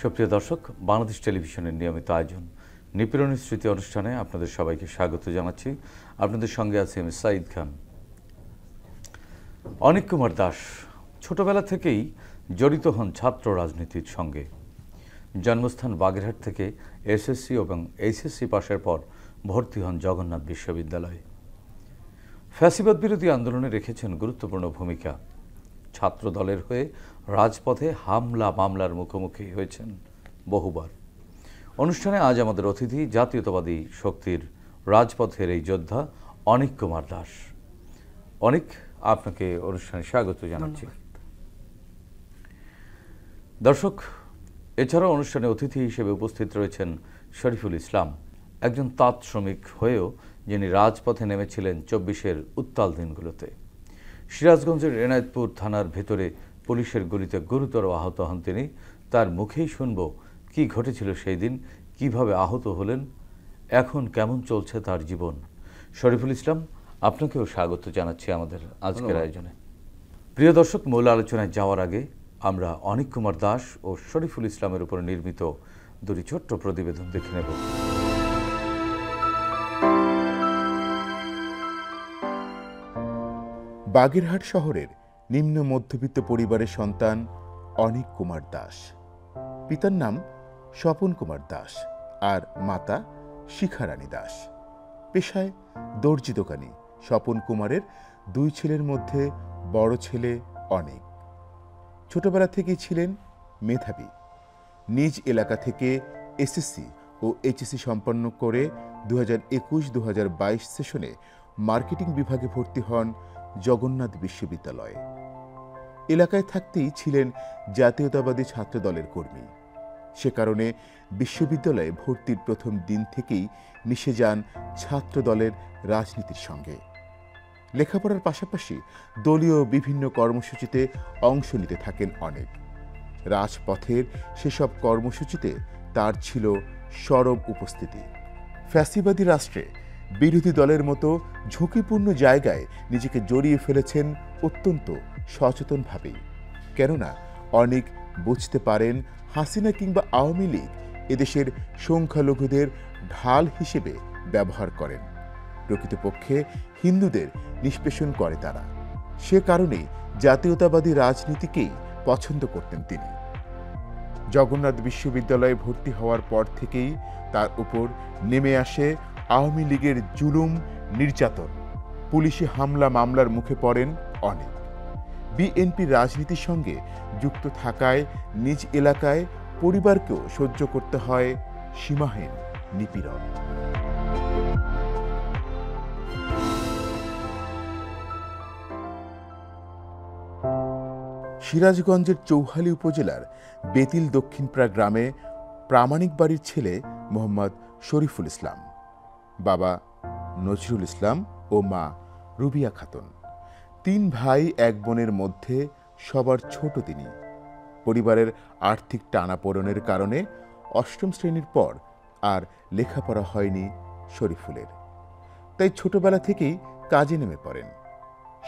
সুপ্রিয় দর্শক, বাংলাদেশ টেলিভিশনের নিয়মিত আয়োজন নিপীড়নের স্মৃতি অনুষ্ঠানে আপনাদের সবাইকে স্বাগত জানাচ্ছি। আপনাদের সঙ্গে আছি আমি সাঈদ খান। অনিক কুমার দাস ছোটবেলা থেকেই জড়িত হন ছাত্র রাজনীতির সঙ্গে। জন্মস্থান বাগেরহাট থেকে এসএসসি এবং এইচএসসি পাশের পর ভর্তি হন জগন্নাথ বিশ্ববিদ্যালয়ে। ফ্যাসিবাদ বিরোধী আন্দোলনে রেখেছেন গুরুত্বপূর্ণ ভূমিকা। ছাত্র দলের হয়ে রাজপথে হামলা মামলার মুখোমুখি হয়েছেন বহুবার। অনুষ্ঠানে আজ আমাদের অতিথি জাতীয়তাবাদী শক্তির রাজপথের এই যোদ্ধা অনিক কুমার দাস। অনিক, আপনাকে অনুষ্ঠানে স্বাগত জানাচ্ছি। দর্শক, এছাড়াও অনুষ্ঠানে অতিথি হিসেবে উপস্থিত রয়েছেন শরীফুল ইসলাম, একজন তাঁত শ্রমিক হয়েও যিনি রাজপথে নেমেছিলেন ২৪-এর উত্তাল দিনগুলোতে। সিরাজগঞ্জের এনায়েতপুর থানার ভেতরে পুলিশের গুলিতে গুরুতর আহত হন তিনি। তার মুখেই শুনব কি ঘটেছিল সেই দিন, কিভাবে আহত হলেন, এখন কেমন চলছে তার জীবন। শরীফুল ইসলাম, আপনাকেও স্বাগত জানাচ্ছি আমাদের আজকের আয়োজনে। প্রিয় দর্শক, মূল আলোচনায় যাওয়ার আগে আমরা অনিক কুমার দাস ও শরীফুল ইসলামের উপর নির্মিত দুটি ছোট্ট প্রতিবেদন দেখে নেব। বাগেরহাট শহরের নিম্ন মধ্যবিত্ত পরিবারের সন্তান অনিক কুমার দাস। পিতার নাম স্বপন কুমার দাস আর মাতা শিখারানী দাস। পেশায় দর্জি দোকানি স্বপন কুমারের দুই ছেলের মধ্যে বড় ছেলে অনিক। ছোটবেলা থেকেই ছিলেন মেধাবী। নিজ এলাকা থেকে এসএসসি ও এইচএসসি সম্পন্ন করে 2021-2022 সেশনে মার্কেটিং বিভাগে ভর্তি হন জগন্নাথ বিশ্ববিদ্যালয়ে। এলাকায় থাকতেই ছিলেন জাতীয়তাবাদী ছাত্র দলের কর্মী। সে কারণে বিশ্ববিদ্যালয়ে ভর্তির প্রথম দিন থেকেই মিশে যান ছাত্র দলের রাজনীতির সঙ্গে। লেখাপড়ার পাশাপাশি দলীয় বিভিন্ন কর্মসূচিতে অংশ নিতে থাকেন অনেক। রাজপথের সেসব কর্মসূচিতে তার ছিল সরব উপস্থিতি। ফ্যাসিবাদী রাষ্ট্রে বিরোধী দলের মতো ঝুঁকিপূর্ণ জায়গায় নিজেকে জড়িয়ে ফেলেছেন অত্যন্ত সচেতনভাবেই। কেননা অনেক বুঝতে পারেন হাসিনা কিংবা আওয়ামী লীগ এদেশের সংখ্যালঘুদের ঢাল হিসেবে ব্যবহার করেন। প্রকৃতপক্ষে হিন্দুদের নিষ্পেষণ করে তারা। সে কারণে জাতীয়তাবাদী রাজনীতিকেই পছন্দ করতেন তিনি। জগন্নাথ বিশ্ববিদ্যালয়ে ভর্তি হওয়ার পর থেকেই তার উপর নেমে আসে আওয়ামী লীগের জুলুম নির্যাতন। পুলিশি হামলা মামলার মুখে পড়েন অনেক। বিএনপি রাজনীতির সঙ্গে যুক্ত থাকায় নিজ এলাকায় পরিবারকেও সহ্য করতে হয় সীমাহীন নিপীড়ন। সিরাজগঞ্জের চৌহালি উপজেলার বেতিল দক্ষিণপাড়া গ্রামে প্রামাণিক বাড়ির ছেলে মোহাম্মদ শরীফুল ইসলাম। বাবা নজরুল ইসলাম ও মা রুবিয়া খাতুন। 3 ভাই 1 বোনের মধ্যে সবার ছোট তিনি। পরিবারের আর্থিক টানাপোড়েনের কারণে 8ম শ্রেণীর পর আর লেখাপড়া হয়নি শরীফুলের। তাই ছোটবেলা থেকেই কাজে নেমে পড়েন।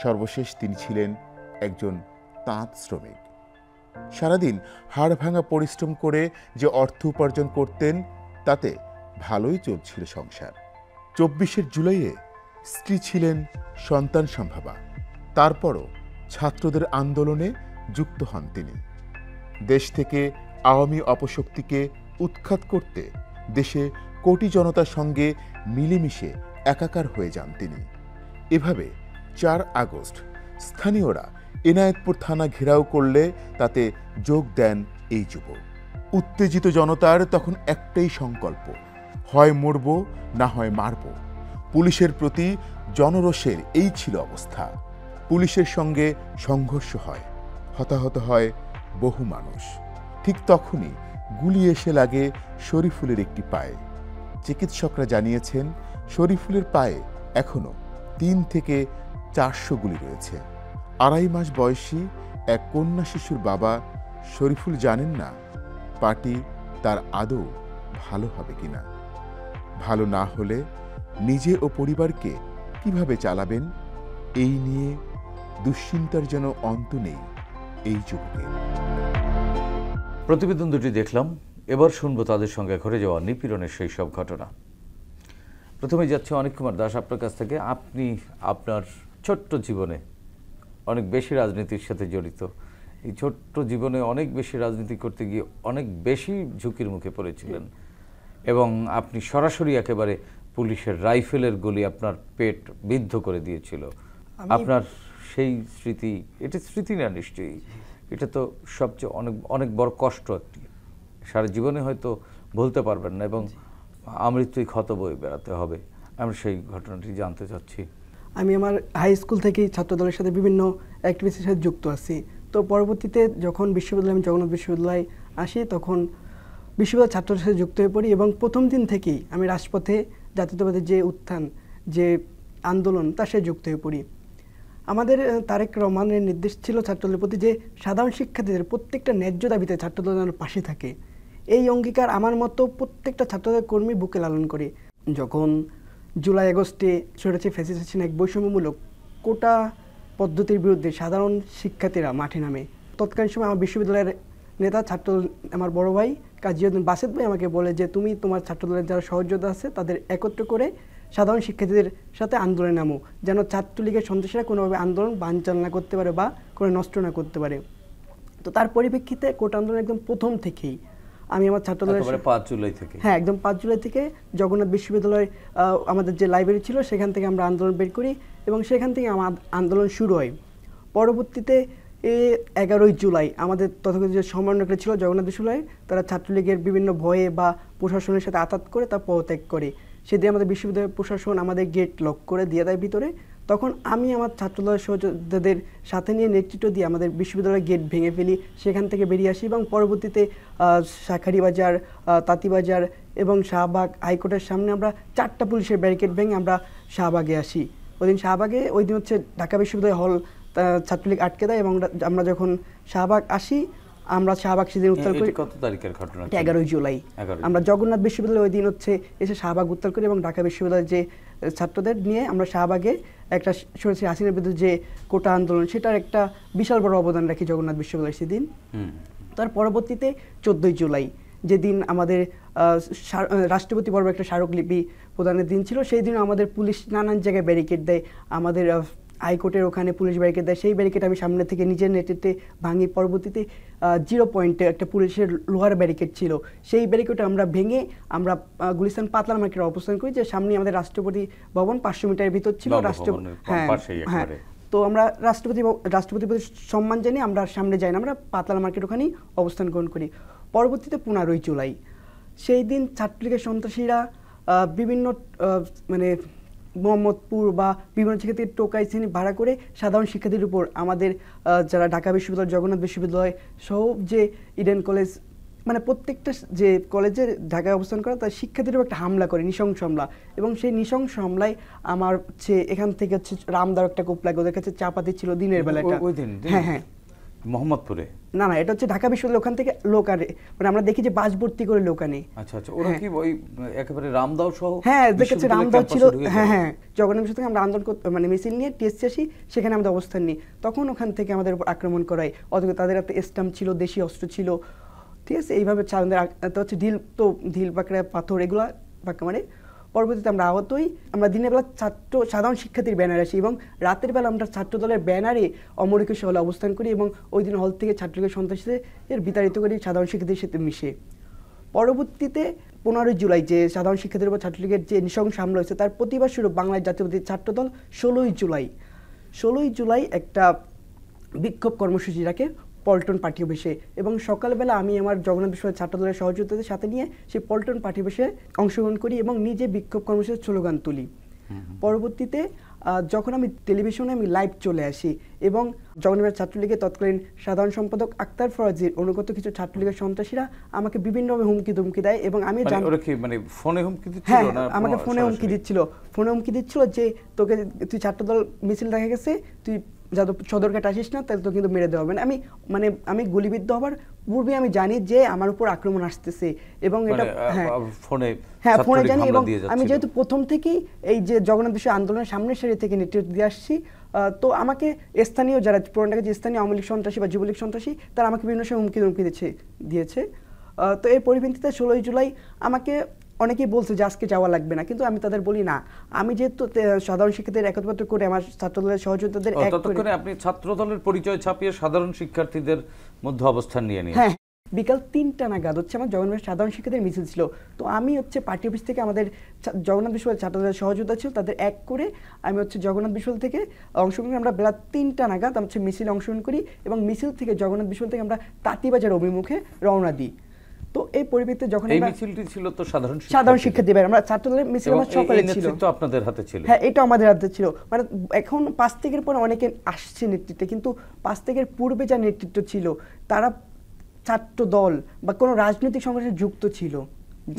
সর্বশেষ তিনি ছিলেন একজন তাঁত শ্রমিক। সারাদিন হাড় ভাঙা পরিশ্রম করে যে অর্থ উপার্জন করতেন তাতে ভালোই চলছিল সংসার। 24 জুলাইয়ে স্ত্রী ছিলেন সন্তান সম্ভবা। তারপরও ছাত্রদের আন্দোলনে যুক্ত হন তিনি। দেশ থেকে আওয়ামী অপশক্তিকে উৎখাত করতে দেশে কোটি জনতার সঙ্গে মিলেমিশে একাকার হয়ে যান তিনি। এভাবে 4 আগস্ট স্থানীয়রা এনায়েতপুর থানা ঘেরাও করলে তাতে যোগ দেন এই যুবক। উত্তেজিত জনতার তখন একটাই সংকল্প, হয় মরব না হয় মারব। পুলিশের প্রতি জনরোষের এই ছিল অবস্থা। পুলিশের সঙ্গে সংঘর্ষ হয়, হতাহত হয় বহু মানুষ। ঠিক তখনই গুলি এসে লাগে শরীফুলের একটি পায়ে। চিকিৎসকরা জানিয়েছেন শরীফুলের পায়ে এখনো 3 থেকে 400 গুলি রয়েছে। 2.5 মাস বয়সী এক কন্যা শিশুর বাবা শরীফুল জানেন না পার্টি তার আদৌ ভালো হবে কিনা। ভালো না হলে নিজে ও পরিবারকে কিভাবে চালাবেন, এই নিয়ে দুশ্চিন্তার যেন অন্ত নেই এই যুবকের। প্রতিবেদন দুটি দেখলাম, এবার শুনবো তাদের সঙ্গে ঘটে যাওয়া নিপীড়নের সেই সব ঘটনা। প্রথমে যাচ্ছে অনিক কুমার দাস আপনার কাছ থেকে। আপনি আপনার ছোট্ট জীবনে অনেক বেশি রাজনীতির সাথে জড়িত, এই ছোট্ট জীবনে অনেক বেশি রাজনীতি করতে গিয়ে অনেক বেশি ঝুঁকির মুখে পড়েছিলেন এবং আপনি সরাসরি একেবারে পুলিশের রাইফেলের গুলি আপনার পেট বিদ্ধ করে দিয়েছিল। আপনার সেই স্মৃতি, এটা স্মৃতি না নিশ্চয়ই, এটা তো সবচেয়ে অনেক অনেক বড় কষ্ট, একটি সারা জীবনে হয়তো ভুলতে পারবেন না এবং আমৃত্যুই ক্ষত বয়ে বেড়াতে হবে। আমরা সেই ঘটনাটি জানতে চাচ্ছি। আমি আমার হাই স্কুল থেকেই ছাত্রদলের সাথে বিভিন্ন অ্যাক্টিভিটির সাথে যুক্ত আছি। তো পরবর্তীতে যখন বিশ্ববিদ্যালয়, আমি জগন্নাথ বিশ্ববিদ্যালয়ে আসি, তখন বিশ্ববিদ্যালয় ছাত্রদের সাথে যুক্ত হয়ে পড়ি এবং প্রথম দিন থেকেই আমি রাজপথে জাতীয়তাবাদের যে উত্থান, যে আন্দোলন, তার সাথে যুক্ত হয়ে পড়ি। আমাদের তারেক রহমানের নির্দেশ ছিল ছাত্রদলের প্রতি যে সাধারণ শিক্ষার্থীদের প্রত্যেকটা ন্যায্য দাবিতে ছাত্রদল যেন পাশে থাকে। এই অঙ্গীকার আমার মতো প্রত্যেকটা ছাত্রদলের কর্মী বুকে লালন করে। যখন জুলাই আগস্টে স্বৈরাচারী ফ্যাসিস্ট হাসিনা এক বৈষম্যমূলক কোটা পদ্ধতির বিরুদ্ধে সাধারণ শিক্ষার্থীরা মাঠে নামে, তৎকালীন সময় আমার বিশ্ববিদ্যালয়ের নেতা ছাত্রদল, আমার বড় ভাই কাজীউদ্দিন বাসেদ ভাই আমাকে বলে যে তুমি তোমার ছাত্রদলের যারা সহযোদ্ধা আছে তাদের একত্র করে সাধারণ শিক্ষার্থীদের সাথে আন্দোলনে নামো, যেন ছাত্রলীগের সন্ত্রাসীরা কোনোভাবে আন্দোলন বানচাল না করতে পারে বা কোনো নষ্ট না করতে পারে। তো তার পরিপ্রেক্ষিতে কোটা আন্দোলন একদম প্রথম থেকেই আমি আমার ছাত্রদলের 5 জুলাই থেকে, হ্যাঁ একদম 5 জুলাই থেকে জগন্নাথ বিশ্ববিদ্যালয় আমাদের যে লাইব্রেরি ছিল সেখান থেকে আমরা আন্দোলন বের করি এবং সেখান থেকে আমার আন্দোলন শুরু হয়। পরবর্তীতে 11 জুলাই আমাদের তথাকথিত যে সমন্বয়করা ছিল জগন্নাথ বিশ্ববিদ্যালয়ে, তারা ছাত্রলীগের বিভিন্ন ভয়ে বা প্রশাসনের সাথে আঘাত করে তা পদত্যাগ করে। সেদিন আমাদের বিশ্ববিদ্যালয়ের প্রশাসন আমাদের গেট লক করে দিয়ে দেয় ভিতরে। তখন আমি আমার ছাত্রদলের সহযোদ্ধাদের সাথে নিয়ে নেতৃত্ব দিয়ে আমাদের বিশ্ববিদ্যালয়ের গেট ভেঙে ফেলি, সেখান থেকে বেরিয়ে আসি এবং পরবর্তীতে শাঁখারীবাজার, তাঁতিবাজার এবং শাহবাগ হাইকোর্টের সামনে আমরা 4টা পুলিশের ব্যারিকেড ভেঙে আমরা শাহবাগে আসি। ওই দিন হচ্ছে ঢাকা বিশ্ববিদ্যালয় হল ছাত্রলীগ আটকে দেয় এবং আমরা যখন শাহবাগ আসি, আমরা শাহবাগ সেদিন উত্তাল করি। কত তারিখের ঘটনা? 11 জুলাই। আমরা জগন্নাথ বিশ্ববিদ্যালয় ওই দিন হচ্ছে এসে শাহবাগ উত্তাল করি এবং ঢাকা বিশ্ববিদ্যালয়ের যে ছাত্রদের নিয়ে আমরা শাহবাগে একটা স্বৈরাচারী হাসিনার বিরুদ্ধে যে কোটা আন্দোলন, সেটার একটা বিশাল বড় অবদান রাখি জগন্নাথ বিশ্ববিদ্যালয় সেদিন। তার পরবর্তীতে 14 জুলাই, যেদিন আমাদের রাষ্ট্রপতি বরাবর একটা স্মারকলিপি প্রদানের দিন ছিল, সেই দিনও আমাদের পুলিশ নানান জায়গায় ব্যারিকেড দেয়। আমাদের হাইকোর্টের ওখানে পুলিশ ব্যারিকেড দেয়, সেই ব্যারিকেড আমি সামনে থেকে নিজের নেতৃত্বে ভাঙি। পরবর্তীতে 0 পয়েন্টে একটা পুলিশের লোহার ব্যারিকেড ছিল, সেই ব্যারিকেড আমরা ভেঙে আমরা গুলিস্তান পাতলা মার্কেটে অবস্থান করি, যে সামনে আমাদের রাষ্ট্রপতি ভবন 500 মিটারের ভিতর ছিল। হ্যাঁ, তো আমরা রাষ্ট্রপতির প্রতি সম্মান জানিয়ে আমরা সামনে যাই না, আমরা পাতলা মার্কেট ওখানেই অবস্থান গ্রহণ করি। পরবর্তীতে 15 জুলাই, সেই দিন ছাত্রলীগের সন্ত্রাসীরা বিভিন্ন মানে মোহাম্মদপুর বা বিভিন্ন জায়গা থেকে টোকাই শ্রেণী ভাড়া করে সাধারণ শিক্ষার্থীদের উপর আমাদের যারা ঢাকা বিশ্ববিদ্যালয়, জগন্নাথ বিশ্ববিদ্যালয় সহ যে ইডেন কলেজ, মানে প্রত্যেকটা যে কলেজে ঢাকায় অবস্থান করা তার শিক্ষার্থীদের উপর একটা হামলা করে, নৃশংস হামলা। এবং সেই নৃশংস হামলায় আমার হচ্ছে এখান থেকে হচ্ছে রামদার একটা কোপ লাগে, ওদের কাছে চাপাতি ছিল দিনের বেলাটা। হ্যাঁ, মোহাম্মদপুরে না, এটা হচ্ছে ঢাকা বিশ্ববিদ্যালয়, ওখান থেকে লোক আনে, মানে আমরা দেখি যে বাস ভর্তি করে লোক আনে। আচ্ছা, ওরা কি ওই একেবারে রামদাও সহ? হ্যাঁ, দেখেছে রামদাও ছিল। হ্যাঁ, জগন্নাথ বিশ্ববিদ্যালয় থেকে আমরা আন্দোলন মানে মিছিল নিয়ে টিএসসি আসি, সেখানে আমাদের অবস্থান নিই। তখন ওখান থেকে আমাদের উপর আক্রমণ করায়, অথচ তাদের একটা স্টাম্প ছিল, দেশি অস্ত্র ছিল, ঠিক আছে। এইভাবে হচ্ছে ঢিল পাকড়া পাথর এগুলা পাক্কা মানে। পরবর্তীতে আমরা আহত হই। আমরা দিনের বেলা সাধারণ শিক্ষার্থীর ব্যানার আসি এবং রাতের বেলা আমরা ছাত্র দলের ব্যানারে অমর একুশ হলে অবস্থান করি এবং ওই দিন হল থেকে ছাত্রলীগের সন্ত্রাসীদের বিতাড়িত করি সাধারণ শিক্ষার্থীর সাথে মিশে। পরবর্তীতে 15 জুলাই যে সাধারণ শিক্ষার্থীর উপর ছাত্রলীগের যে নৃশংস হামলা হয়েছে, তার প্রতিবাদ স্বরূপ বাংলাদেশ জাতীয়তাবাদী ছাত্রদল 16 জুলাই একটা বিক্ষোভ কর্মসূচি রাখে পল্টন পার্টি অফিসে। এবং সকালবেলা আমি আমার জগন্নাথ বিশ্ববিদ্যালয় ছাত্রদলের সহযোগিতাদের সাথে নিয়ে সেই পল্টন পার্টি অফিসে অংশগ্রহণ করি এবং নিজে বিক্ষোভ কর্মসূচির স্লোগান তুলি। পরবর্তীতে যখন আমি টেলিভিশনে আমি লাইভ চলে আসি এবং জগন্নাথ ছাত্রলীগের তৎকালীন সাধারণ সম্পাদক আক্তার ফরাজির অনুগত কিছু ছাত্রলীগের সন্ত্রাসীরা আমাকে বিভিন্নভাবে হুমকি দেয় এবং আমি ফোনে হুমকি দিচ্ছিল। হ্যাঁ, আমাকে ফোনে হুমকি দিচ্ছিল যে তুই ছাত্রদল মিছিল দেখা গেছে, তুই যাদব সদরঘাট আসিস না, তাহলে তো কিন্তু মেরে দেওয়া হবে না। আমি গুলিবিদ্ধ হওয়ার পূর্বে আমি জানি যে আমার উপর আক্রমণ আসতেছে, এবং এটা ফোনে জানি। এবং আমি যেহেতু প্রথম থেকেই এই যে জগন্নাথ বিষয় আন্দোলনের সামনের সারি থেকে নেতৃত্ব দিয়ে আসছি, তো আমাকে স্থানীয় যারা পুরান ঢাকার যে স্থানীয় আওয়ামী লীগ সন্ত্রাসী বা যুবলীগ সন্ত্রাসী, তারা আমাকে বিভিন্ন সময় হুমকি দিয়েছে। তো এর পরিপ্রেক্ষিতে 16 জুলাই আমাকে অনেকেই বলছে যে আজকে যাওয়া লাগবে না, কিন্তু আমি তাদের বলি না, আমি যেহেতু সাধারণ শিক্ষার্থীদের একত্র করে আমার ছাত্রদলের সহযোগিতাদের ততক্ষণে আপনি ছাত্রদলের পরিচয় ছাপিয়ে সাধারণ শিক্ষার্থীদের মধ্যে অবস্থান নিয়ে নিয়ে। হ্যাঁ, বিকাল 3টা নাগাদ হচ্ছে আমার জগন্নাথ সাধারণ শিক্ষার্থীদের মিছিল ছিল। তো আমি হচ্ছে পার্টি অফিস থেকে আমাদের জগন্নাথ বিশ্ববিদ্যালয়ের ছাত্রদের সহযোগিতা ছিল, তাদের এক করে আমি হচ্ছে জগন্নাথ বিশ্ববিদ্যালয় থেকে অংশগ্রহণ করি। আমরা বেলা 3টা নাগাদ হচ্ছে মিছিলে অংশগ্রহণ করি, এবং মিছিল থেকে জগন্নাথ বিশ্ববিদ্যালয় থেকে আমরা তাঁতিবাজার অভিমুখে রওনা দিই। তো এই পরিপ্রেক্ষিতে যখন এই মিছিলটি ছিল তো সাধারণ শিক্ষার্থীদের, আমরা ছাত্রদলের মিছিল আমার সকালে ছিল। নেতৃত্ব আপনাদের হাতে ছিল? হ্যাঁ, এটা আমাদের হাতে ছিল। মানে এখন 5 তারিখের পর অনেকে আসছে নেতৃত্বে, কিন্তু 5 তারিখের পূর্বে যা নেতৃত্ব ছিল তারা ছাত্র দল বা কোনো রাজনৈতিক সংগঠনে যুক্ত ছিল,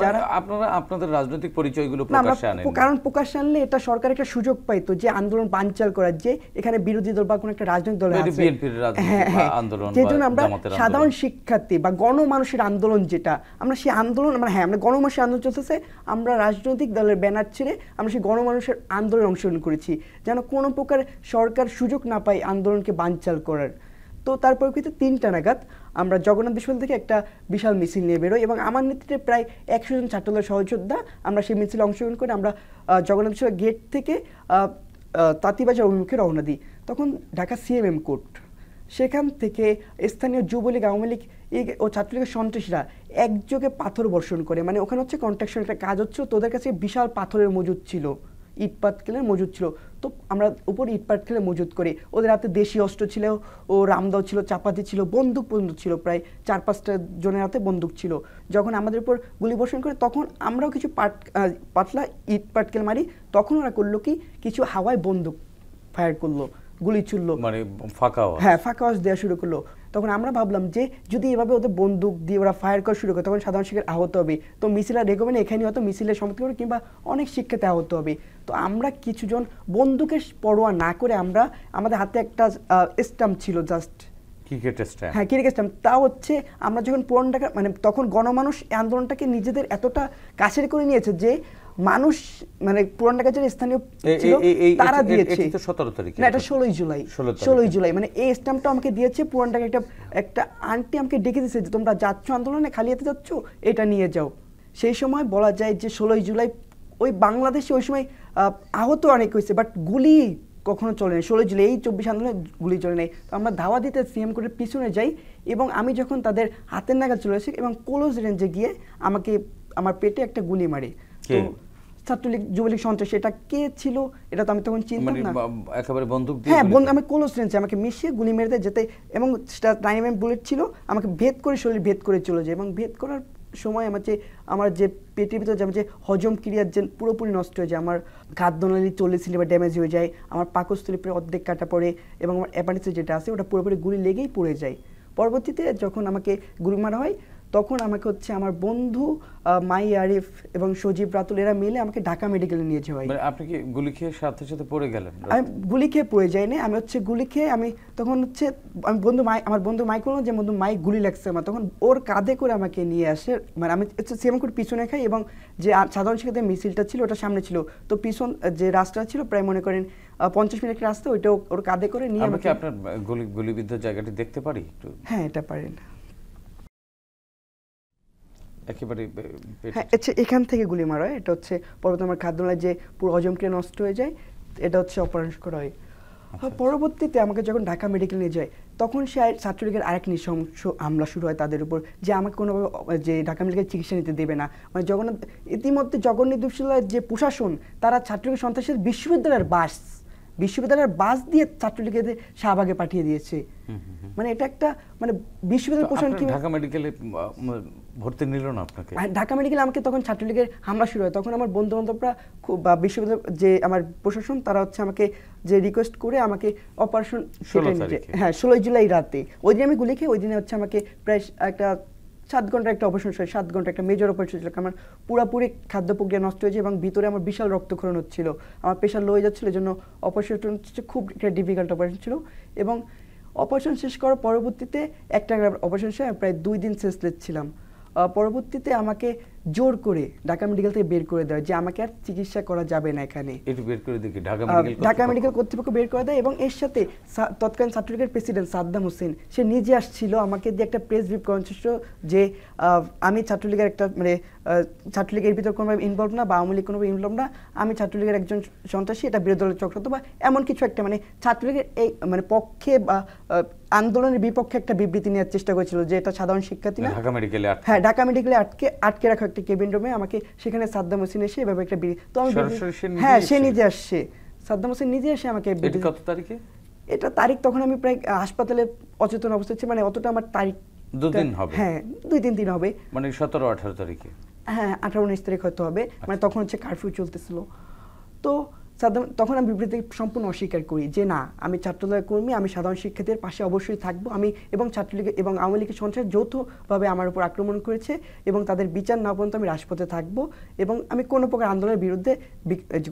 যারা আপনারা আপনাদের রাজনৈতিক পরিচয়গুলো প্রকাশ্যে আনেন। কারণ প্রকাশ্যে আনলে এটা সরকার একটা সুযোগ পাইতো যে আন্দোলন বানচাল করার, যে এখানে বিরোধী দল বা কোনো একটা রাজনৈতিক দল আছে, বিএনপির রাজনৈতিক আন্দোলন, যেজন্য আমরা সাধারণ শিক্ষার্থী বা গণমানুষের আন্দোলন, যেটা আমরা সেই আন্দোলন আমরা গণমানুষের আন্দোলন চলতেছে, আমরা রাজনৈতিক দলের ব্যানার ছেড়ে আমরা সেই গণমানুষের আন্দোলনে অংশগ্রহণ করেছি, যেন কোনো প্রকার সরকার সুযোগ না পায় আন্দোলনকে বানচাল করার। তো তারপর কিন্তু 3টা নাগাদ আমরা জগন্নাথ বিশ্ববিদ্যালয় থেকে একটা বিশাল মিছিল নিয়ে বেরোই, এবং আমার নেতৃত্বে প্রায় 100 জন ছাত্রদলের সহযোদ্ধা আমরা সেই মিছিলে অংশগ্রহণ করে আমরা জগন্নাথ বিশ্ববিদ্যালয় গেট থেকে তাঁতিবাজার অভিমুখে রওনা দিই। তখন ঢাকা সিএমএম কোর্ট, সেখান থেকে স্থানীয় যুবলীগ, আওয়ামী লীগ ও ছাত্রলীগের সন্ত্রাসীরা একযোগে পাথর বর্ষণ করে। মানে ওখানে হচ্ছে কন্ট্রাকশন একটা কাজ হচ্ছিল, তো ওদের কাছে বিশাল পাথরের মজুদ ছিল, ইট পাটকেলের মজুদ ছিল। তো আমরা উপর ইট পাটকেলে মজুদ করে, ওদের হাতে দেশি অস্ত্র ছিল, ও রামদাও ছিল, চাপাতি ছিল, বন্দুক পর্যন্ত ছিল, প্রায় 4-5টা জনের হাতে বন্দুক ছিল। যখন আমাদের উপর গুলি বর্ষণ করে, তখন আমরাও কিছু পাতলা ইট পাটকেল মারি, তখন ওরা করলো কি, কিছু হাওয়ায় বন্দুক ফায়ার করলো, গুলি ছুড়লো, মানে ফাঁকা আওয়াজ দেওয়া শুরু করলো। তখন আমরা ভাবলাম যে যদি এভাবে ওদের বন্দুক দিয়ে ওরা ফায়ার করা শুরু করে, তখন সাধারণ শিক্ষার্থী আহত হবে, তো মিছিল আর রেকমেন্ড এখানে হয়তো মিছিলের সমাপ্তি করে, কিংবা অনেক শিক্ষার্থী আহত হবে। তো আমরা কিছুজন বন্দুকের পরোয়া না করে, আমরা আমাদের হাতে একটা স্ট্যাম্প ছিল, জাস্ট ক্রিকেট স্ট্যাম্প, হ্যাঁ ক্রিকেট স্ট্যাম্প, তা হচ্ছে আমরা যখন পুরান ঢাকা, মানে তখন গণমানুষ এই আন্দোলনটাকে নিজেদের এতটা কাছের করে নিয়েছে যে মানুষ, মানে পুরান ঢাকার যে স্থানীয় ছিল তারা দিয়েছে। 17 তারিখ না, এটা 16 জুলাই, মানে এই স্ট্যাম্পটা আমাকে দিয়েছে পুরান ঢাকা একটা আন্টি আমাকে ডেকে দিয়েছে যে তোমরা যাচ্ছ আন্দোলনে, খালি হাতে যাচ্ছ, এটা নিয়ে যাও। সেই সময় বলা যায় যে 16 জুলাই ওই বাংলাদেশে ওই সময় আহত অনেক হয়েছে, বাট গুলি কখনো চলে নাই। 16 জুলাই এই 24 আন্দোলনে গুলি চলে নাই। তো আমরা ধাওয়া দিতে সিএম করে পিছনে যাই, এবং আমি যখন তাদের হাতের নাগাদ চলে আসি, এবং ক্লোজ রেঞ্জে গিয়ে আমাকে আমার পেটে একটা গুলি মারে। ছাত্রলীগ যুবলীগ সন্ত্রাসী, এটা কে ছিল এটা তো আমি তখন চিনতাম না, একেবারে বন্দুক দিয়ে, হ্যাঁ আমি ক্লোজ রেঞ্জে আমাকে মিশিয়ে গুলি মেরে দেয় যেতে, এবং 9mm বুলেট ছিল, আমাকে ভেদ করে শরীর ভেদ করে চলে যায়। এবং ভেদ করার সময় আমার যে পেটের ভিতরে যে হজম ক্রিয়ার যে পুরোপুরি নষ্ট হয়ে যায়, আমার খাদ্যনালী 40 লিভার ড্যামেজ হয়ে যায়, আমার পাকস্থলী প্রায় অর্ধেক কাটা পড়ে, এবং আমার অ্যাপান্ডিক্সে যেটা আছে ওটা পুরোপুরি গুলি লেগেই পড়ে যায়। পরবর্তীতে যখন আমাকে গুলি মারা হয়, তখন আমাকে হচ্ছে আমার বন্ধু মাই আরিফ এবং সজীব রাতুল, এরা মিলে আমাকে ঢাকা মেডিকেলে নিয়ে যাওয়া হয়। আপনি কি গুলি খেয়ে সাথে সাথে পড়ে গেলেন? আমি গুলি খেয়ে পড়ে যাইনি, আমি হচ্ছে গুলি খেয়ে আমি তখন হচ্ছে আমার বন্ধু মাইক বললাম যে বন্ধু মাইক গুলি লাগছে আমার, তখন ওর কাঁধে করে আমাকে নিয়ে আসে। মানে আমি হচ্ছে সেম করে পিছনে খাই, এবং যে সাধারণ শিক্ষার্থীদের মিছিলটা ছিল ওটা সামনে ছিল, তো পিছন যে রাস্তাটা ছিল প্রায় মনে করেন 50 মিনিট রাস্তা, ওইটা ওর কাঁধে করে নিয়ে আমাকে। আপনার গুলিবিদ্ধ জায়গাটি দেখতে পারি একটু? হ্যাঁ, এটা পারেন। একেবারে হ্যাঁ, এখান থেকে গুলি মারা হয়। এটা হচ্ছে পরবর্তী আমার খাদ্যনালী যে পুরো হজম ক্রিয়া নষ্ট হয়ে যায়, এটা হচ্ছে অপারেশন করা হয়। পরবর্তীতে আমাকে যখন ঢাকা মেডিকেল নিয়ে যায়, তখন সে ছাত্রলীগের আরেক নৃশংস হামলা শুরু হয় তাদের উপর, যে আমাকে কোনোভাবে যে ঢাকা মেডিকেল চিকিৎসা নিতে দেবে না। মানে ইতিমধ্যে জগন্নাথ বিশ্ববিদ্যালয়ের যে প্রশাসন, তারা ছাত্রলীগ সন্ত্রাসীদের বিশ্ববিদ্যালয়ের বাস দিয়ে ছাত্রলীগের শাহবাগে পাঠিয়ে দিয়েছে। মানে এটা একটা মানে বিশ্ববিদ্যালয় প্রশাসন কি ঢাকা মেডিকেলে ভর্তি নিল না আপনাকে? ঢাকা মেডিকেলে আমাকে তখন ছাত্রলীগের হামলা শুরু হয়, তখন আমার বন্ধু বান্ধবরা বা বিশ্ববিদ্যালয় যে আমার প্রশাসন, তারা হচ্ছে আমাকে যে রিকোয়েস্ট করে আমাকে অপারেশন, হ্যাঁ 16 জুলাই রাতে, ওই দিন আমি গুলি খেয়ে, ওই দিনে হচ্ছে আমাকে প্রায় একটা 7 ঘন্টা একটা অপারেশন ছিল, 7 ঘন্টা একটা মেজর অপারেশন ছিল। আমার পুরোপুরি খাদ্য প্রক্রিয়া নষ্ট হয়েছে এবং ভিতরে আমার বিশাল রক্তক্ষরণ হচ্ছিল, আমার প্রেশার লো হয়ে যাচ্ছিল। এই জন্য অপারেশন খুব একটা ডিফিকাল্ট অপারেশন ছিল। এবং অপারেশন শেষ করার পরবর্তীতে একটা অপারেশন শেষে প্রায় 2 দিন সেন্সলেস ছিলাম। পরবর্তীতে আমাকে জোর করে ঢাকা মেডিকেল থেকে বের করে দেয় যে আমাকে আর চিকিৎসা করা যাবে না এখানে। একটু বের করে দেখি ঢাকা মেডিকেল কর্তৃপক্ষ বের করে দেয় এবং এর সাথে তৎকালীন ছাত্রলীগের প্রেসিডেন্ট সাদ্দাম হোসেন সে নিজে আসছিল, আমাকে দিয়ে একটা প্রেস ব্রিফ করার চেষ্টা যে আমি ছাত্রলীগের একটা মানে ছাত্রলীগের ভিতর কোনোভাবে ইনভলভ না বা আওয়ামী লীগ কোনোভাবে ইনভলভ না, আমি ছাত্রলীগের একজন সন্ত্রাসী, এটা বিরোধী দলের চক্রান্ত বা এমন কিছু একটা মানে ছাত্রলীগের এই মানে পক্ষে বা আন্দোলনের বিপক্ষে একটা বিবৃতি নেওয়ার চেষ্টা করেছিল যে এটা সাধারণ শিক্ষার্থী না। ঢাকা মেডিকেলে হ্যাঁ, ঢাকা মেডিকেলে আটকে রাখা একটা কেবিন রুমে আমাকে, সেখানে সাদ্দাম হোসেন এসে এভাবে একটা তো আমি হ্যাঁ সে নিজে আসছে, সাদ্দাম হোসেন নিজে এসে আমাকে। কত তারিখে এটা তারিখ? তখন আমি প্রায় হাসপাতালে অচেতন অবস্থায় ছিলাম, মানে অতটা আমার তারিখ 2 দিন হবে। হ্যাঁ 2-3 দিন হবে, মানে 17-18 তারিখে। হ্যাঁ 18-19 তারিখ হয়তো হবে। মানে তখন হচ্ছে কারফিউ চলতেছিল। তো তখন আমি বিবৃতি সম্পূর্ণ অস্বীকার করি যে না, আমি ছাত্রদলের কর্মী, আমি সাধারণ শিক্ষার্থীদের পাশে অবশ্যই থাকবো। আমি এবং ছাত্রলীগ এবং আওয়ামী লীগের সন্ত্রাস যৌথভাবে আমার উপর আক্রমণ করেছে এবং তাদের বিচার না পর্যন্ত আমি রাজপথে থাকবো এবং আমি কোনো প্রকার আন্দোলনের বিরুদ্ধে